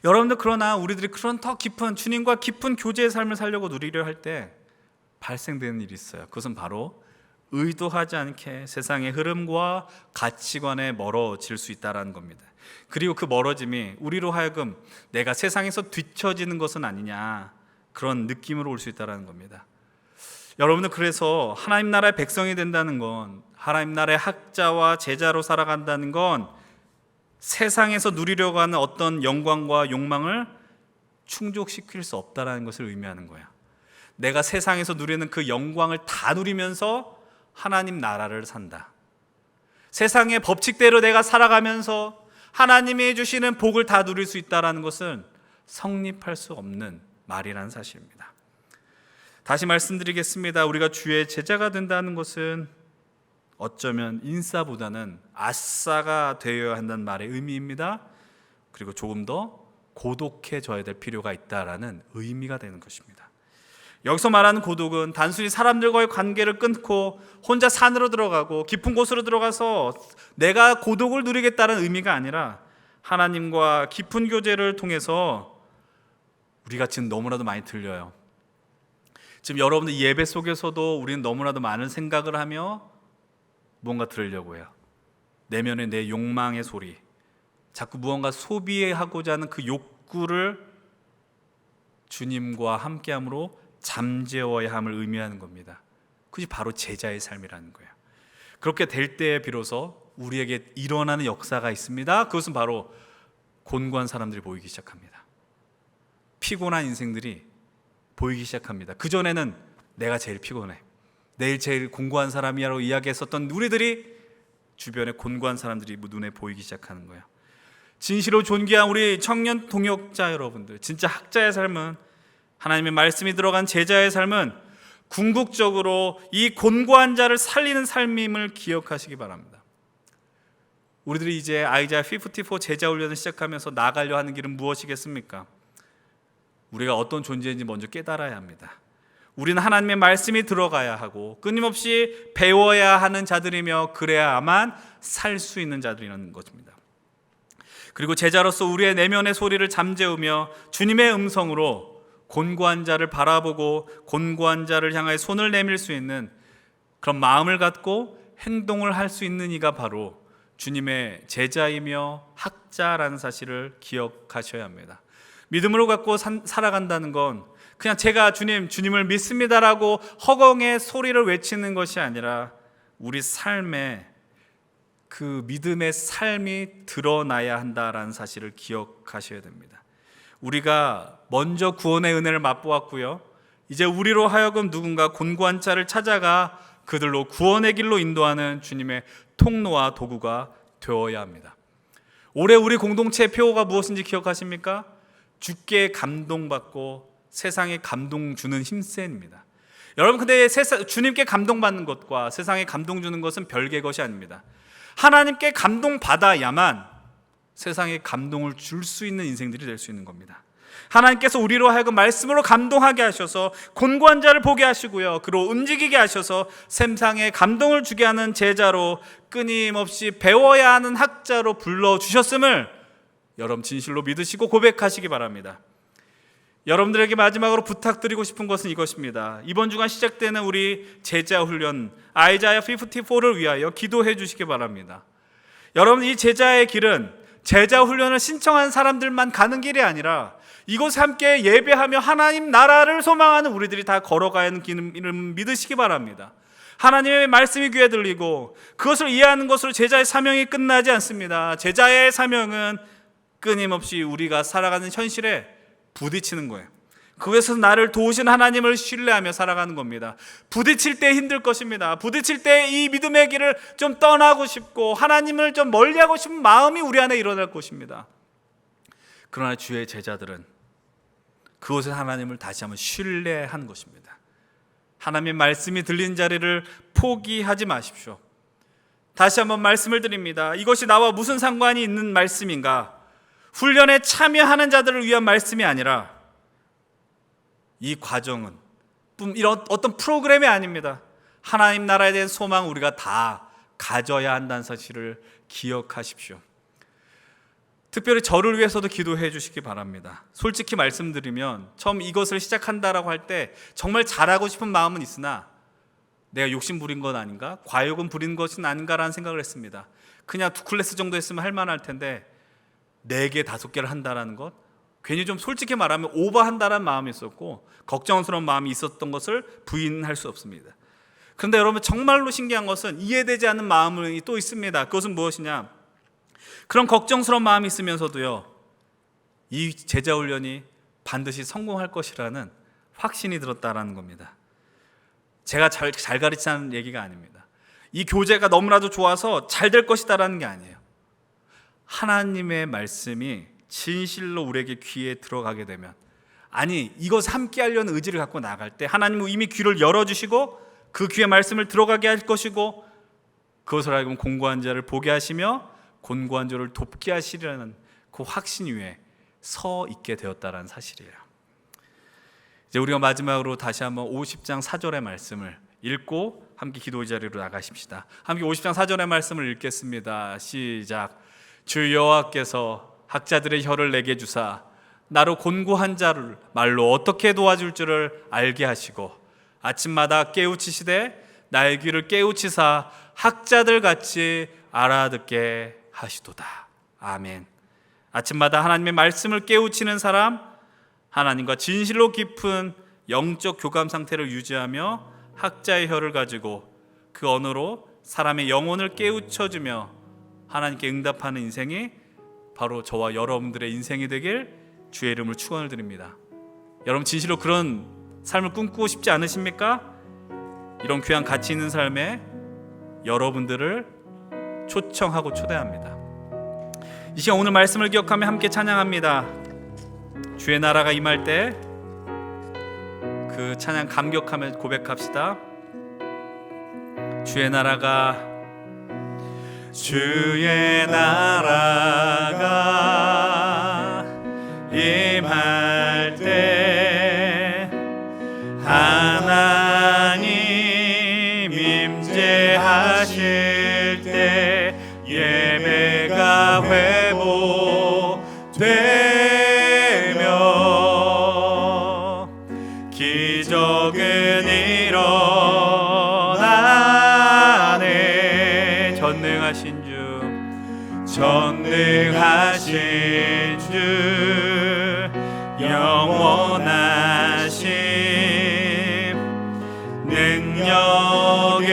여러분들, 그러나 우리들이 그런 더 깊은, 주님과 깊은 교제의 삶을 살려고 누리려 할 때 발생되는 일이 있어요. 그것은 바로 의도하지 않게 세상의 흐름과 가치관에 멀어질 수 있다는 겁니다. 그리고 그 멀어짐이 우리로 하여금 내가 세상에서 뒤처지는 것은 아니냐, 그런 느낌으로 올 수 있다는 겁니다. 여러분들, 그래서 하나님 나라의 백성이 된다는 건, 하나님 나라의 학자와 제자로 살아간다는 건 세상에서 누리려고 하는 어떤 영광과 욕망을 충족시킬 수 없다는 것을 의미하는 거야. 내가 세상에서 누리는 그 영광을 다 누리면서 하나님 나라를 산다. 세상의 법칙대로 내가 살아가면서 하나님이 주시는 복을 다 누릴 수 있다는 것은 성립할 수 없는 말이라는 사실입니다. 다시 말씀드리겠습니다. 우리가 주의 제자가 된다는 것은 어쩌면 인싸보다는 아싸가 되어야 한다는 말의 의미입니다. 그리고 조금 더 고독해져야 될 필요가 있다라는 의미가 되는 것입니다. 여기서 말하는 고독은 단순히 사람들과의 관계를 끊고 혼자 산으로 들어가고 깊은 곳으로 들어가서 내가 고독을 누리겠다는 의미가 아니라, 하나님과 깊은 교제를 통해서 우리가 지금 너무나도 많이 들려요. 지금 여러분들 예배 속에서도 우리는 너무나도 많은 생각을 하며 무언가 들으려고 해요. 내면의 내 욕망의 소리, 자꾸 무언가 소비하고자 하는 그 욕구를 주님과 함께함으로 잠재워야 함을 의미하는 겁니다. 그것이 바로 제자의 삶이라는 거예요. 그렇게 될 때에 비로소 우리에게 일어나는 역사가 있습니다. 그것은 바로 곤고한 사람들이 보이기 시작합니다. 피곤한 인생들이 보이기 시작합니다. 그전에는 내가 제일 피곤해, 내일 제일 곤고한 사람이야라고 이야기했었던 우리들이 주변에 곤고한 사람들이 눈에 보이기 시작하는 거예요. 진실로 존귀한 우리 청년 동역자 여러분들, 진짜 학자의 삶은, 하나님의 말씀이 들어간 제자의 삶은 궁극적으로 이 곤고한 자를 살리는 삶임을 기억하시기 바랍니다. 우리들이 이제 아이자야 54 제자 훈련을 시작하면서 나아가려 하는 길은 무엇이겠습니까? 우리가 어떤 존재인지 먼저 깨달아야 합니다. 우리는 하나님의 말씀이 들어가야 하고 끊임없이 배워야 하는 자들이며, 그래야만 살 수 있는 자들이라는 것입니다. 그리고 제자로서 우리의 내면의 소리를 잠재우며 주님의 음성으로 곤고한 자를 바라보고 곤고한 자를 향하여 손을 내밀 수 있는 그런 마음을 갖고 행동을 할 수 있는 이가 바로 주님의 제자이며 학자라는 사실을 기억하셔야 합니다. 믿음으로 갖고 살아간다는 건 그냥 제가 주님을 믿습니다라고 허공의 소리를 외치는 것이 아니라, 우리 삶에 그 믿음의 삶이 드러나야 한다라는 사실을 기억하셔야 됩니다. 우리가 먼저 구원의 은혜를 맛보았고요, 이제 우리로 하여금 누군가 곤고한 자를 찾아가 그들로 구원의 길로 인도하는 주님의 통로와 도구가 되어야 합니다. 올해 우리 공동체의 표어가 무엇인지 기억하십니까? 주께 감동받고 세상에 감동 주는 힘센입니다. 여러분, 근데 주님께 감동받는 것과 세상에 감동 주는 것은 별개의 것이 아닙니다. 하나님께 감동받아야만 세상에 감동을 줄 수 있는 인생들이 될 수 있는 겁니다. 하나님께서 우리로 하여금 말씀으로 감동하게 하셔서 곤고한 자를 보게 하시고요, 그로 움직이게 하셔서 세상에 감동을 주게 하는 제자로, 끊임없이 배워야 하는 학자로 불러주셨음을 여러분 진실로 믿으시고 고백하시기 바랍니다. 여러분들에게 마지막으로 부탁드리고 싶은 것은 이것입니다. 이번 주간 시작되는 우리 제자 훈련 아이자야 54를 위하여 기도해 주시기 바랍니다. 여러분, 이 제자의 길은 제자 훈련을 신청한 사람들만 가는 길이 아니라 이곳에 함께 예배하며 하나님 나라를 소망하는 우리들이 다 걸어가야 하는 길을 믿으시기 바랍니다. 하나님의 말씀이 귀에 들리고 그것을 이해하는 것으로 제자의 사명이 끝나지 않습니다. 제자의 사명은 끊임없이 우리가 살아가는 현실에 부딪히는 거예요. 그것에서 나를 도우신 하나님을 신뢰하며 살아가는 겁니다. 부딪힐 때 힘들 것입니다. 부딪힐 때 이 믿음의 길을 좀 떠나고 싶고 하나님을 좀 멀리하고 싶은 마음이 우리 안에 일어날 것입니다. 그러나 주의 제자들은 그곳에서 하나님을 다시 한번 신뢰한 것입니다. 하나님의 말씀이 들린 자리를 포기하지 마십시오. 다시 한번 말씀을 드립니다. 이것이 나와 무슨 상관이 있는 말씀인가? 훈련에 참여하는 자들을 위한 말씀이 아니라 이 과정은 이런 어떤 프로그램이 아닙니다. 하나님 나라에 대한 소망 우리가 다 가져야 한다는 사실을 기억하십시오. 특별히 저를 위해서도 기도해 주시기 바랍니다. 솔직히 말씀드리면 처음 이것을 시작한다라고 할 때 정말 잘하고 싶은 마음은 있으나 내가 욕심 부린 건 아닌가? 과욕은 부린 것은 아닌가라는 생각을 했습니다. 그냥 2클래스 정도 했으면 할 만할 텐데 4개, 5개를 한다라는 것, 괜히 좀 솔직히 말하면 오버한다라는 마음이 있었고 걱정스러운 마음이 있었던 것을 부인할 수 없습니다. 그런데 여러분, 정말로 신기한 것은 이해되지 않는 마음이 또 있습니다. 그것은 무엇이냐? 그런 걱정스러운 마음이 있으면서도요, 이 제자 훈련이 반드시 성공할 것이라는 확신이 들었다라는 겁니다. 제가 잘 가르치는 얘기가 아닙니다. 이 교재가 너무나도 좋아서 잘 될 것이다라는 게 아니에요. 하나님의 말씀이 진실로 우리에게 귀에 들어가게 되면, 아니 이것 함께 하려는 의지를 갖고 나갈 때 하나님은 이미 귀를 열어주시고 그 귀의 말씀을 들어가게 할 것이고 그것을 알고 공고한 자를 보게 하시며 곤고한 자를 돕게 하시려는 그 확신 위에 서 있게 되었다라는 사실이에요. 이제 우리가 마지막으로 다시 한번 50장 4절의 말씀을 읽고 함께 기도의 자리로 나가십시다. 함께 50장 4절의 말씀을 읽겠습니다. 시작. 주 여호와께서 학자들의 혀를 내게 주사 나로 곤고한 자를 말로 어떻게 도와줄 줄을 알게 하시고 아침마다 깨우치시되 나의 귀를 깨우치사 학자들 같이 알아듣게 하시도다. 아멘. 아침마다 하나님의 말씀을 깨우치는 사람, 하나님과 진실로 깊은 영적 교감 상태를 유지하며 학자의 혀를 가지고 그 언어로 사람의 영혼을 깨우쳐주며 하나님께 응답하는 인생이 바로 저와 여러분들의 인생이 되길 주의 이름을 축원을 드립니다. 여러분, 진실로 그런 삶을 꿈꾸고 싶지 않으십니까? 이런 귀한 가치 있는 삶에 여러분들을 초청하고 초대합니다. 이 시간 오늘 말씀을 기억하며 함께 찬양합니다. 주의 나라가 임할 때 그 찬양 감격하며 고백합시다. 주의 나라가 임할 때 하나님 임재하실 때 예배가 회복되며 기적은 일어나네. 전능하신 주 영원하신 능력의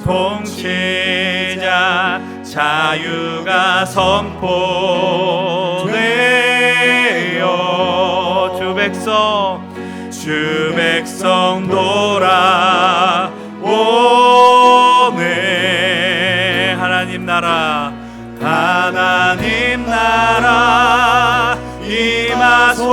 통치자 자유가 선포되어 주 백성 돌아오네. 하나님 나라 임하소서.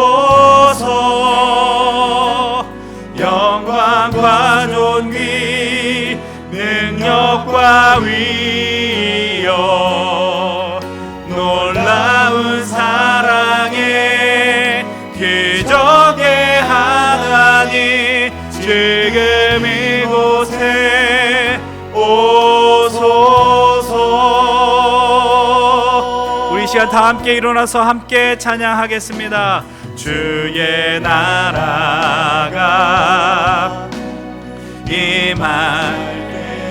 영광과 존귀 능력과 위엄 지금 이곳에 오소서. 우리 이 시간 다 함께 일어나서 함께 찬양하겠습니다. 주의 나라가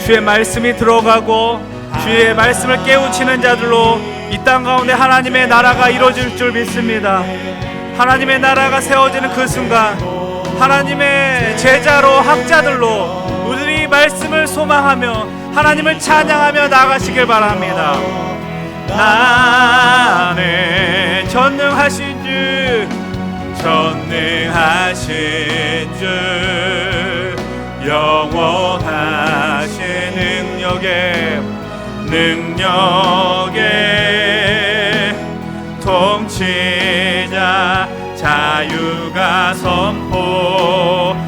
주의 말씀이 들어가고 주의 말씀을 깨우치는 자들로 이 땅 가운데 하나님의 나라가 이루어질 줄 믿습니다. 하나님의 나라가 세워지는 그 순간 하나님의 제자로 학자들로 우리 말씀을 소망하며 하나님을 찬양하며 나가시길 바랍니다. 나는 전능하신 주 영원하신 능력의 통치자 자유가 선포되어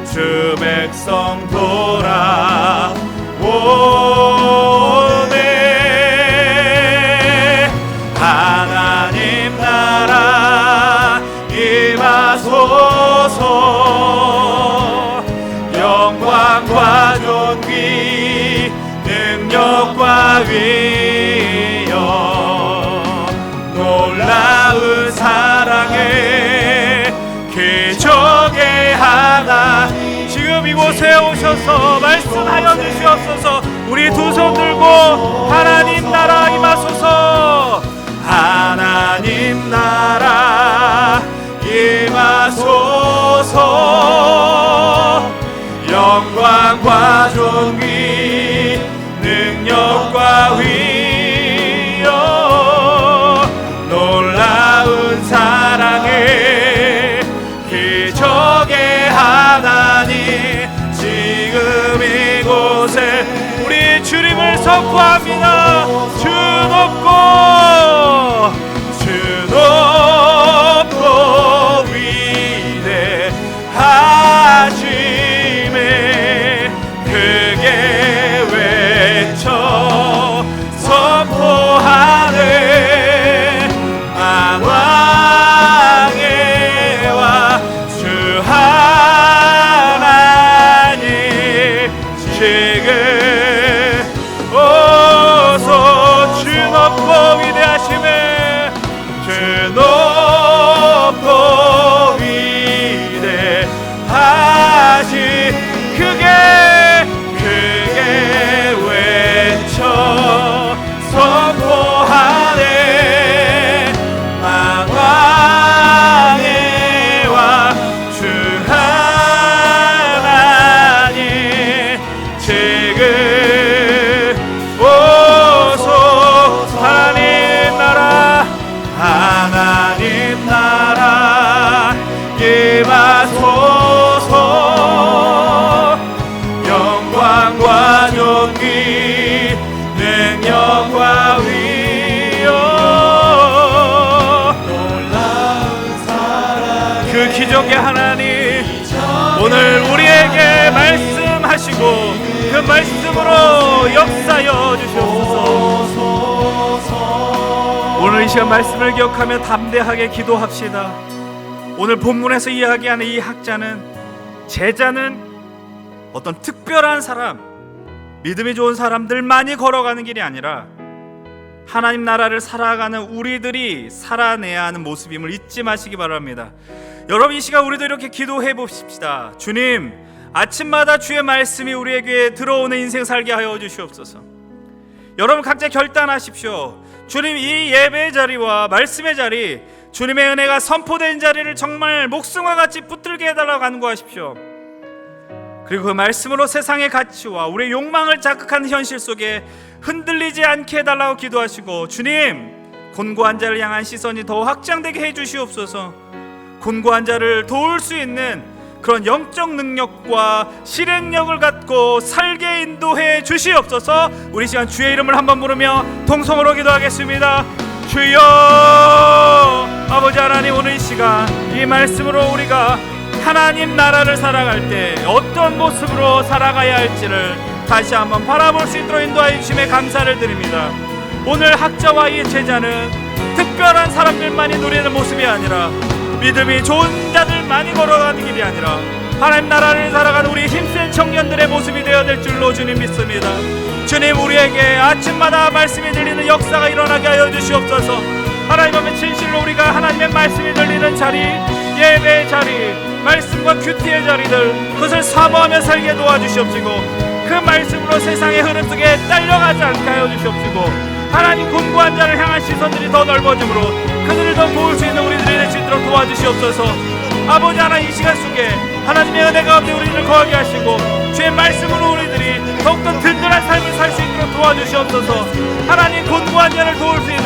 주 백성 돌아오네. 하나님 나라 임하소서. 영광과 존귀 능력과 위엄 놀라운 사랑의 기적의 하나 지금 이곳에 오셔서 말씀하여 주시옵소서. 우리 두 손 들고 하나님 나라 임하소서. 하나님 나라 임하소서. 영광과 존귀 능력과 위엄 놀라운 사랑의 기적의 하나님 지금 이곳에 우리 주님을 선포합니다. 주 높고 위대하심에 크게 외쳐 선포하네. 만왕의 왕 주 하나님 지금 오소. 주 높고 위대하심에 주 높고 위대하시 크게 외쳐 선포하네. 만왕의 왕 주 하나님 지금 오소. 하나님 나라 임하소서. 영광과 존귀 능력과 위엄 놀라운 사랑 그 기적의 하나님 오늘 우리에게 말씀하시고 그 말씀으로 역사여 주시옵소서. 오늘 이 시간 말씀을 기억하며 담대하게 기도합시다. 오늘 본문에서 이야기하는 이 학자는 제자는 어떤 특별한 사람, 믿음이 좋은 사람들만이 걸어가는 길이 아니라 하나님 나라를 살아가는 우리들이 살아내야 하는 모습임을 잊지 마시기 바랍니다. 여러분 이 시간 우리도 이렇게 기도해 봅시다. 주님, 아침마다 주의 말씀이 우리에게 들어오는 인생 살게 하여 주시옵소서. 여러분 각자 결단하십시오. 주님, 이 예배의 자리와 말씀의 자리, 주님의 은혜가 선포된 자리를 정말 목숨과 같이 붙들게 해달라고 간구하십시오. 그리고 그 말씀으로 세상의 가치와 우리의 욕망을 자극하는 현실 속에 흔들리지 않게 해달라고 기도하시고, 주님, 곤고한 자를 향한 시선이 더 확장되게 해주시옵소서. 곤고한 자를 도울 수 있는 그런 영적 능력과 실행력을 갖고 살게 인도해 주시옵소서. 우리 시간 주의 이름을 한번 부르며 통성으로 기도하겠습니다. 주여, 아버지 하나님, 오늘 이 시간 이 말씀으로 우리가 하나님 나라를 살아갈 때 어떤 모습으로 살아가야 할지를 다시 한번 바라볼 수 있도록 인도하여 주심에 감사를 드립니다. 오늘 학자와 이 제자는 특별한 사람들만이 누리는 모습이 아니라 믿음이 좋은 자들만이 걸어가는 길이 아니라 하나님 나라를 살아가는 우리 힘센 청년들의 모습이 되어야 될 줄로 주님 믿습니다. 주님, 우리에게 아침마다 말씀이 들리는 역사가 일어나게 하여 주시옵소서. 하나님 앞에 진실로 우리가 하나님의 말씀이 들리는 자리, 예배의 자리, 말씀과 큐티의 자리들, 그것을 사모하며 살게 도와주시옵시고, 그 말씀으로 세상의 흐름 속에 딸려가지 않게 하여 주시옵시고, 하나님 곤고한 자를 향한 시선들이 더 넓어지므로 그들을 더 도울 수 있는 우리들이 될 수 있도록 도와주시옵소서. 아버지 하나님, 이 시간 속에 하나님의 은혜 가운데 우리를 거하게 하시고 주의 말씀으로 우리들이 더욱더 든든한 삶을 살 수 있도록 도와주시옵소서. 하나님, 곤고한 자를 도울 수 있는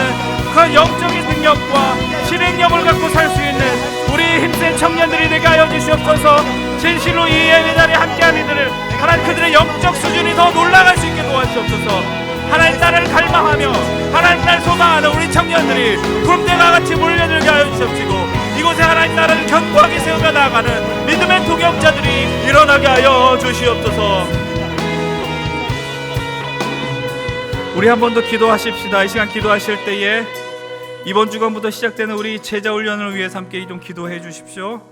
그런 영적인 능력과 실행력을 갖고 살 수 있는 우리 힘센 청년들이 되게 하여 주시옵소서. 진실로 이 예배 자리에 함께한 이들을 하나님 그들의 영적 수준이 더 올라갈 수 있게 도와주시옵소서. 하나님 나라를 갈망하며 하나님 나라를 소망하는 우리 청년들이 구름대가 같이 몰려들게 하여 주시옵시고, 이곳에 하나님 나라를 견고하게 세우며 나아가는 믿음의 동역자들이 일어나게 하여 주시옵소서. 우리 한 번 더 기도하십시다. 이 시간 기도하실 때에 이번 주간부터 시작되는 우리 제자 훈련을 위해서 함께 좀 기도해 주십시오.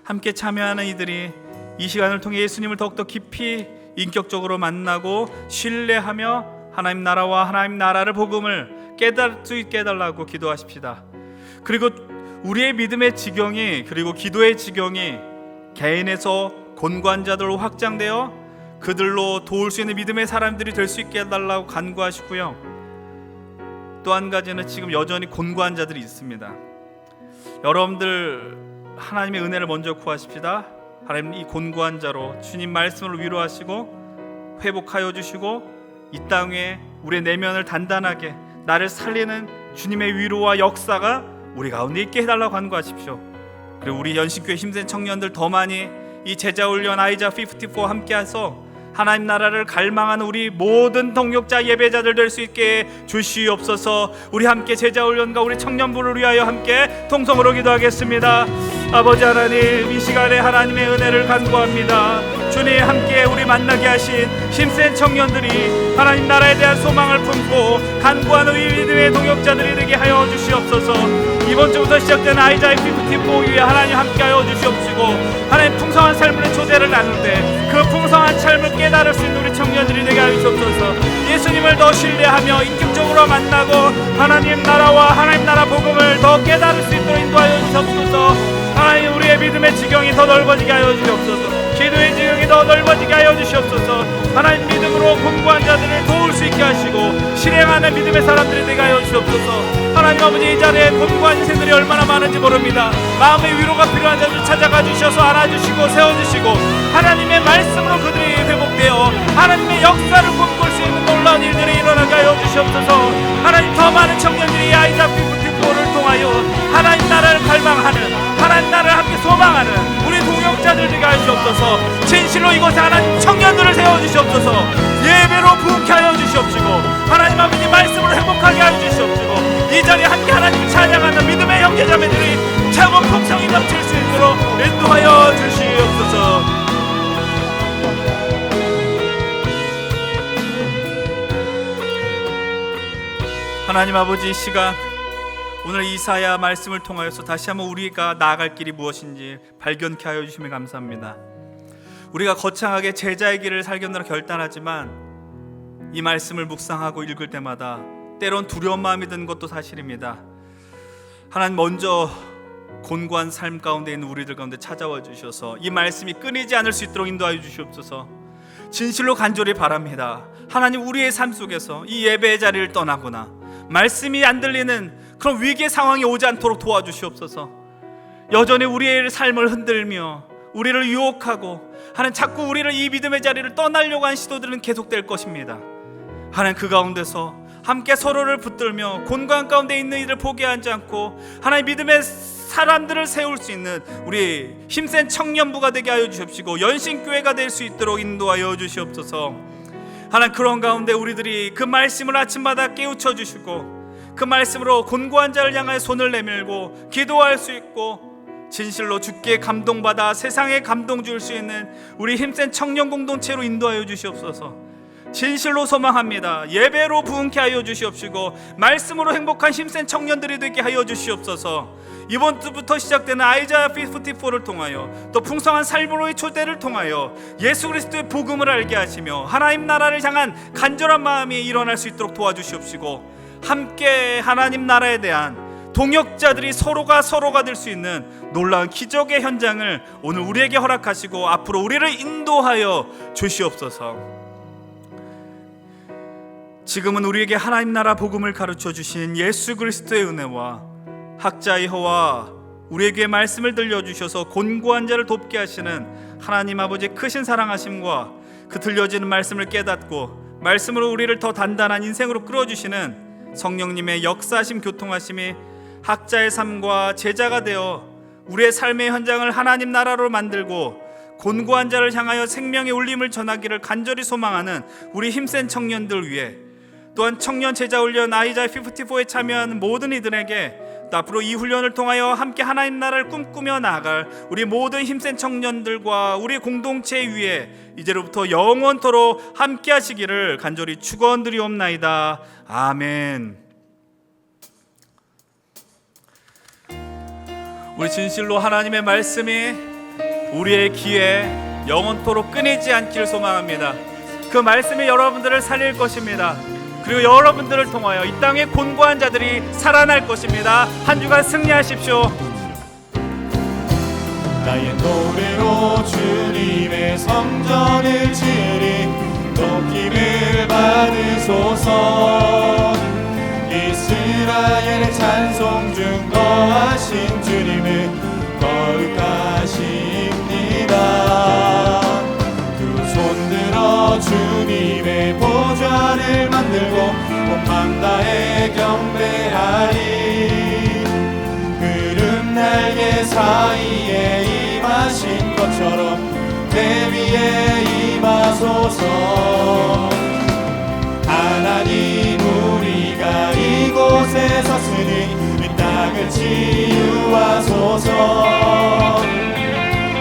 함께 참여하는 이들이 이 시간을 통해 예수님을 더욱더 깊이 인격적으로 만나고 신뢰하며 하나님 나라와 하나님 나라를 복음을 깨달을 수 있게 해달라고 기도하십시다. 그리고 우리의 믿음의 지경이, 그리고 기도의 지경이 개인에서 곤고한 자들로 확장되어 그들로 도울 수 있는 믿음의 사람들이 될 수 있게 해달라고 간구하시고요. 또 한 가지는 지금 여전히 곤고한 자들이 있습니다. 여러분들 하나님의 은혜를 먼저 구하십시다. 하나님, 이 곤고한 자로 주님 말씀으로 위로하시고 회복하여 주시고, 이 땅에 우리의 내면을 단단하게 나를 살리는 주님의 위로와 역사가 우리 가운데 있게 해달라고 간구하십시오. 그리고 우리 연신교회 힘센 청년들 더 많이 이 제자훈련 아이자 54 함께해서 하나님 나라를 갈망하는 우리 모든 동역자 예배자들 될 수 있게 주시옵소서. 우리 함께 제자훈련과 우리 청년부를 위하여 함께 통성으로 기도하겠습니다. 아버지 하나님, 이 시간에 하나님의 은혜를 간구합니다. 주님, 함께 우리 만나게 하신 힘센 청년들이 하나님 나라에 대한 소망을 품고 간구하는 우리 믿음의 동역자들이 되게 하여 주시옵소서. 이번 주부터 시작된 아이자의 54 위에 하나님 함께하여 주시옵시고, 하나님 풍성한 삶의 초대를 나눌 때 그 풍성한 삶을 깨달을 수 있는 우리 청년들이 되게 하여 주시옵소서. 예수님을 더 신뢰하며 인격적으로 만나고 하나님 나라와 하나님 나라 복음을 더 깨달을 수 있도록 인도하여 주시옵소서. 하나님, 우리의 믿음의 지경이 더 넓어지게 하여 주시옵소서. 기도의 지경이 더 넓어지게 하여 주시옵소서. 하나님, 믿음으로 공부한 자들을 도울 수 있게 하시고 실행하는 믿음의 사람들이 되게 하여 주시옵소서. 하나님 아버지, 이 자리에 공부한 인생들이 얼마나 많은지 모릅니다. 마음의 위로가 필요한 자들 찾아가 주셔서 안아주시고 세워주시고, 하나님의 말씀으로 그들이 회복되어 하나님의 역사를 꿈꿀 수 있는 놀라운 일들이 일어나게 하여 주시옵소서. 하나님, 더 많은 청년들이 아이자 54를 통하여 하나님 나라를 갈망하는, 하나님 나라를 함께 소망하는 우리 동역자들 되게 하시옵소서. 진실로 이곳에 하나님 청년들을 세워주시옵소서. 예배로 부흥케 하여 주시옵시고, 하나님 아버지 말씀으로 행복하게 하여 주시옵시고, 이 자리에 함께 하나님을 찬양하는 믿음의 형제자매들이 차고 풍성이 넘칠 수 있도록 인도하여 주시옵소서. 하나님 아버지, 이 시간 오늘 이사야 말씀을 통하여서 다시 한번 우리가 나아갈 길이 무엇인지 발견케 하여 주시면 감사합니다. 우리가 거창하게 제자의 길을 살겠노라 결단하지만 이 말씀을 묵상하고 읽을 때마다 때론 두려운 마음이 든 것도 사실입니다. 하나님, 먼저 곤고한 삶 가운데 있는 우리들 가운데 찾아와 주셔서 이 말씀이 끊이지 않을 수 있도록 인도하여 주시옵소서. 진실로 간절히 바랍니다. 하나님, 우리의 삶 속에서 이 예배의 자리를 떠나거나 말씀이 안 들리는 그런 위기의 상황이 오지 않도록 도와주시옵소서. 여전히 우리의 삶을 흔들며 우리를 유혹하고 하나님, 자꾸 우리를 이 믿음의 자리를 떠나려고 하는 시도들은 계속될 것입니다. 하나님, 그 가운데서 함께 서로를 붙들며 곤고한 가운데 있는 이들을 포기하지 않고 하나님 믿음의 사람들을 세울 수 있는 우리 힘센 청년부가 되게 하여 주시옵시고, 연신교회가 될 수 있도록 인도하여 주시옵소서. 하나님, 그런 가운데 우리들이 그 말씀을 아침마다 깨우쳐 주시고 그 말씀으로 곤고한 자를 향하여 손을 내밀고 기도할 수 있고, 진실로 주께 감동받아 세상에 감동 줄 수 있는 우리 힘센 청년 공동체로 인도하여 주시옵소서. 진실로 소망합니다. 예배로 부흥케 하여 주시옵시고 말씀으로 행복한 힘센 청년들이 되게 하여 주시옵소서. 이번 주부터 시작되는 아이자야 54를 통하여 또 풍성한 삶으로의 초대를 통하여 예수 그리스도의 복음을 알게 하시며 하나님 나라를 향한 간절한 마음이 일어날 수 있도록 도와주시옵시고, 함께 하나님 나라에 대한 동역자들이 서로가 될 수 있는 놀라운 기적의 현장을 오늘 우리에게 허락하시고 앞으로 우리를 인도하여 주시옵소서. 지금은 우리에게 하나님 나라 복음을 가르쳐 주신 예수 그리스도의 은혜와 학자의 허와 우리에게 말씀을 들려주셔서 곤고한 자를 돕게 하시는 하나님 아버지의 크신 사랑하심과 그 들려지는 말씀을 깨닫고 말씀으로 우리를 더 단단한 인생으로 끌어주시는 성령님의 역사하심 교통하심이 학자의 삶과 제자가 되어 우리의 삶의 현장을 하나님 나라로 만들고 곤고한 자를 향하여 생명의 울림을 전하기를 간절히 소망하는 우리 힘센 청년들 위해, 또한 청년 제자 훈련 아이자야 54에 참여하는 모든 이들에게 또 앞으로 이 훈련을 통하여 함께 하나님 나라를 꿈꾸며 나아갈 우리 모든 힘센 청년들과 우리 공동체 위에 이제로부터 영원토록 함께 하시기를 간절히 축원드리옵나이다. 아멘. 우리 진실로 하나님의 말씀이 우리의 귀에 영원토록 끊이지 않기를 소망합니다. 그 말씀이 여러분들을 살릴 것입니다. 그리고 여러분들을 통하여 이 땅의 곤고한 자들이 살아날 것입니다. 한 주간 승리하십시오. 나의 노래로 주님의 성전을 지으리. 높임을 받으소서. 이스라엘의 찬송 중 거하신 주님을 거룩하십니다. 두 손 들어 주님의 보좌를 만들고 온맘 다해 경배하리. 구름 날개 사이에 임하신 것처럼 내 위에 임하소서. 하나님 우리가 이곳에 섰으니 이 땅을 치유하소서.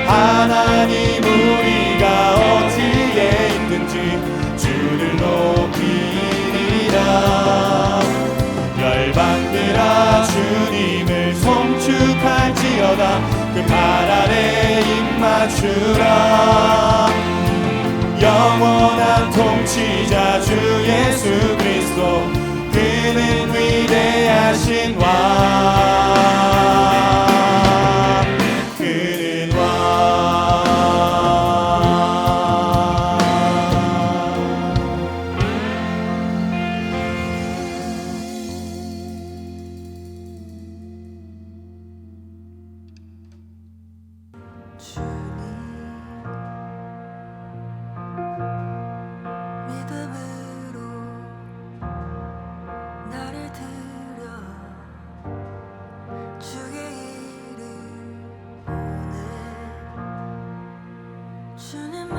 하나님 우리가 어디에 있든지 주를 높이리라. 열방들아 주님을 송축할지어다. 그 발 아래 입 맞추라. 영원한 통치자 주 예수 그리스도, 그는 위대하신 왕, 그는 왕. 믿음으로 나를 들여 주의 이름 보내. 주님을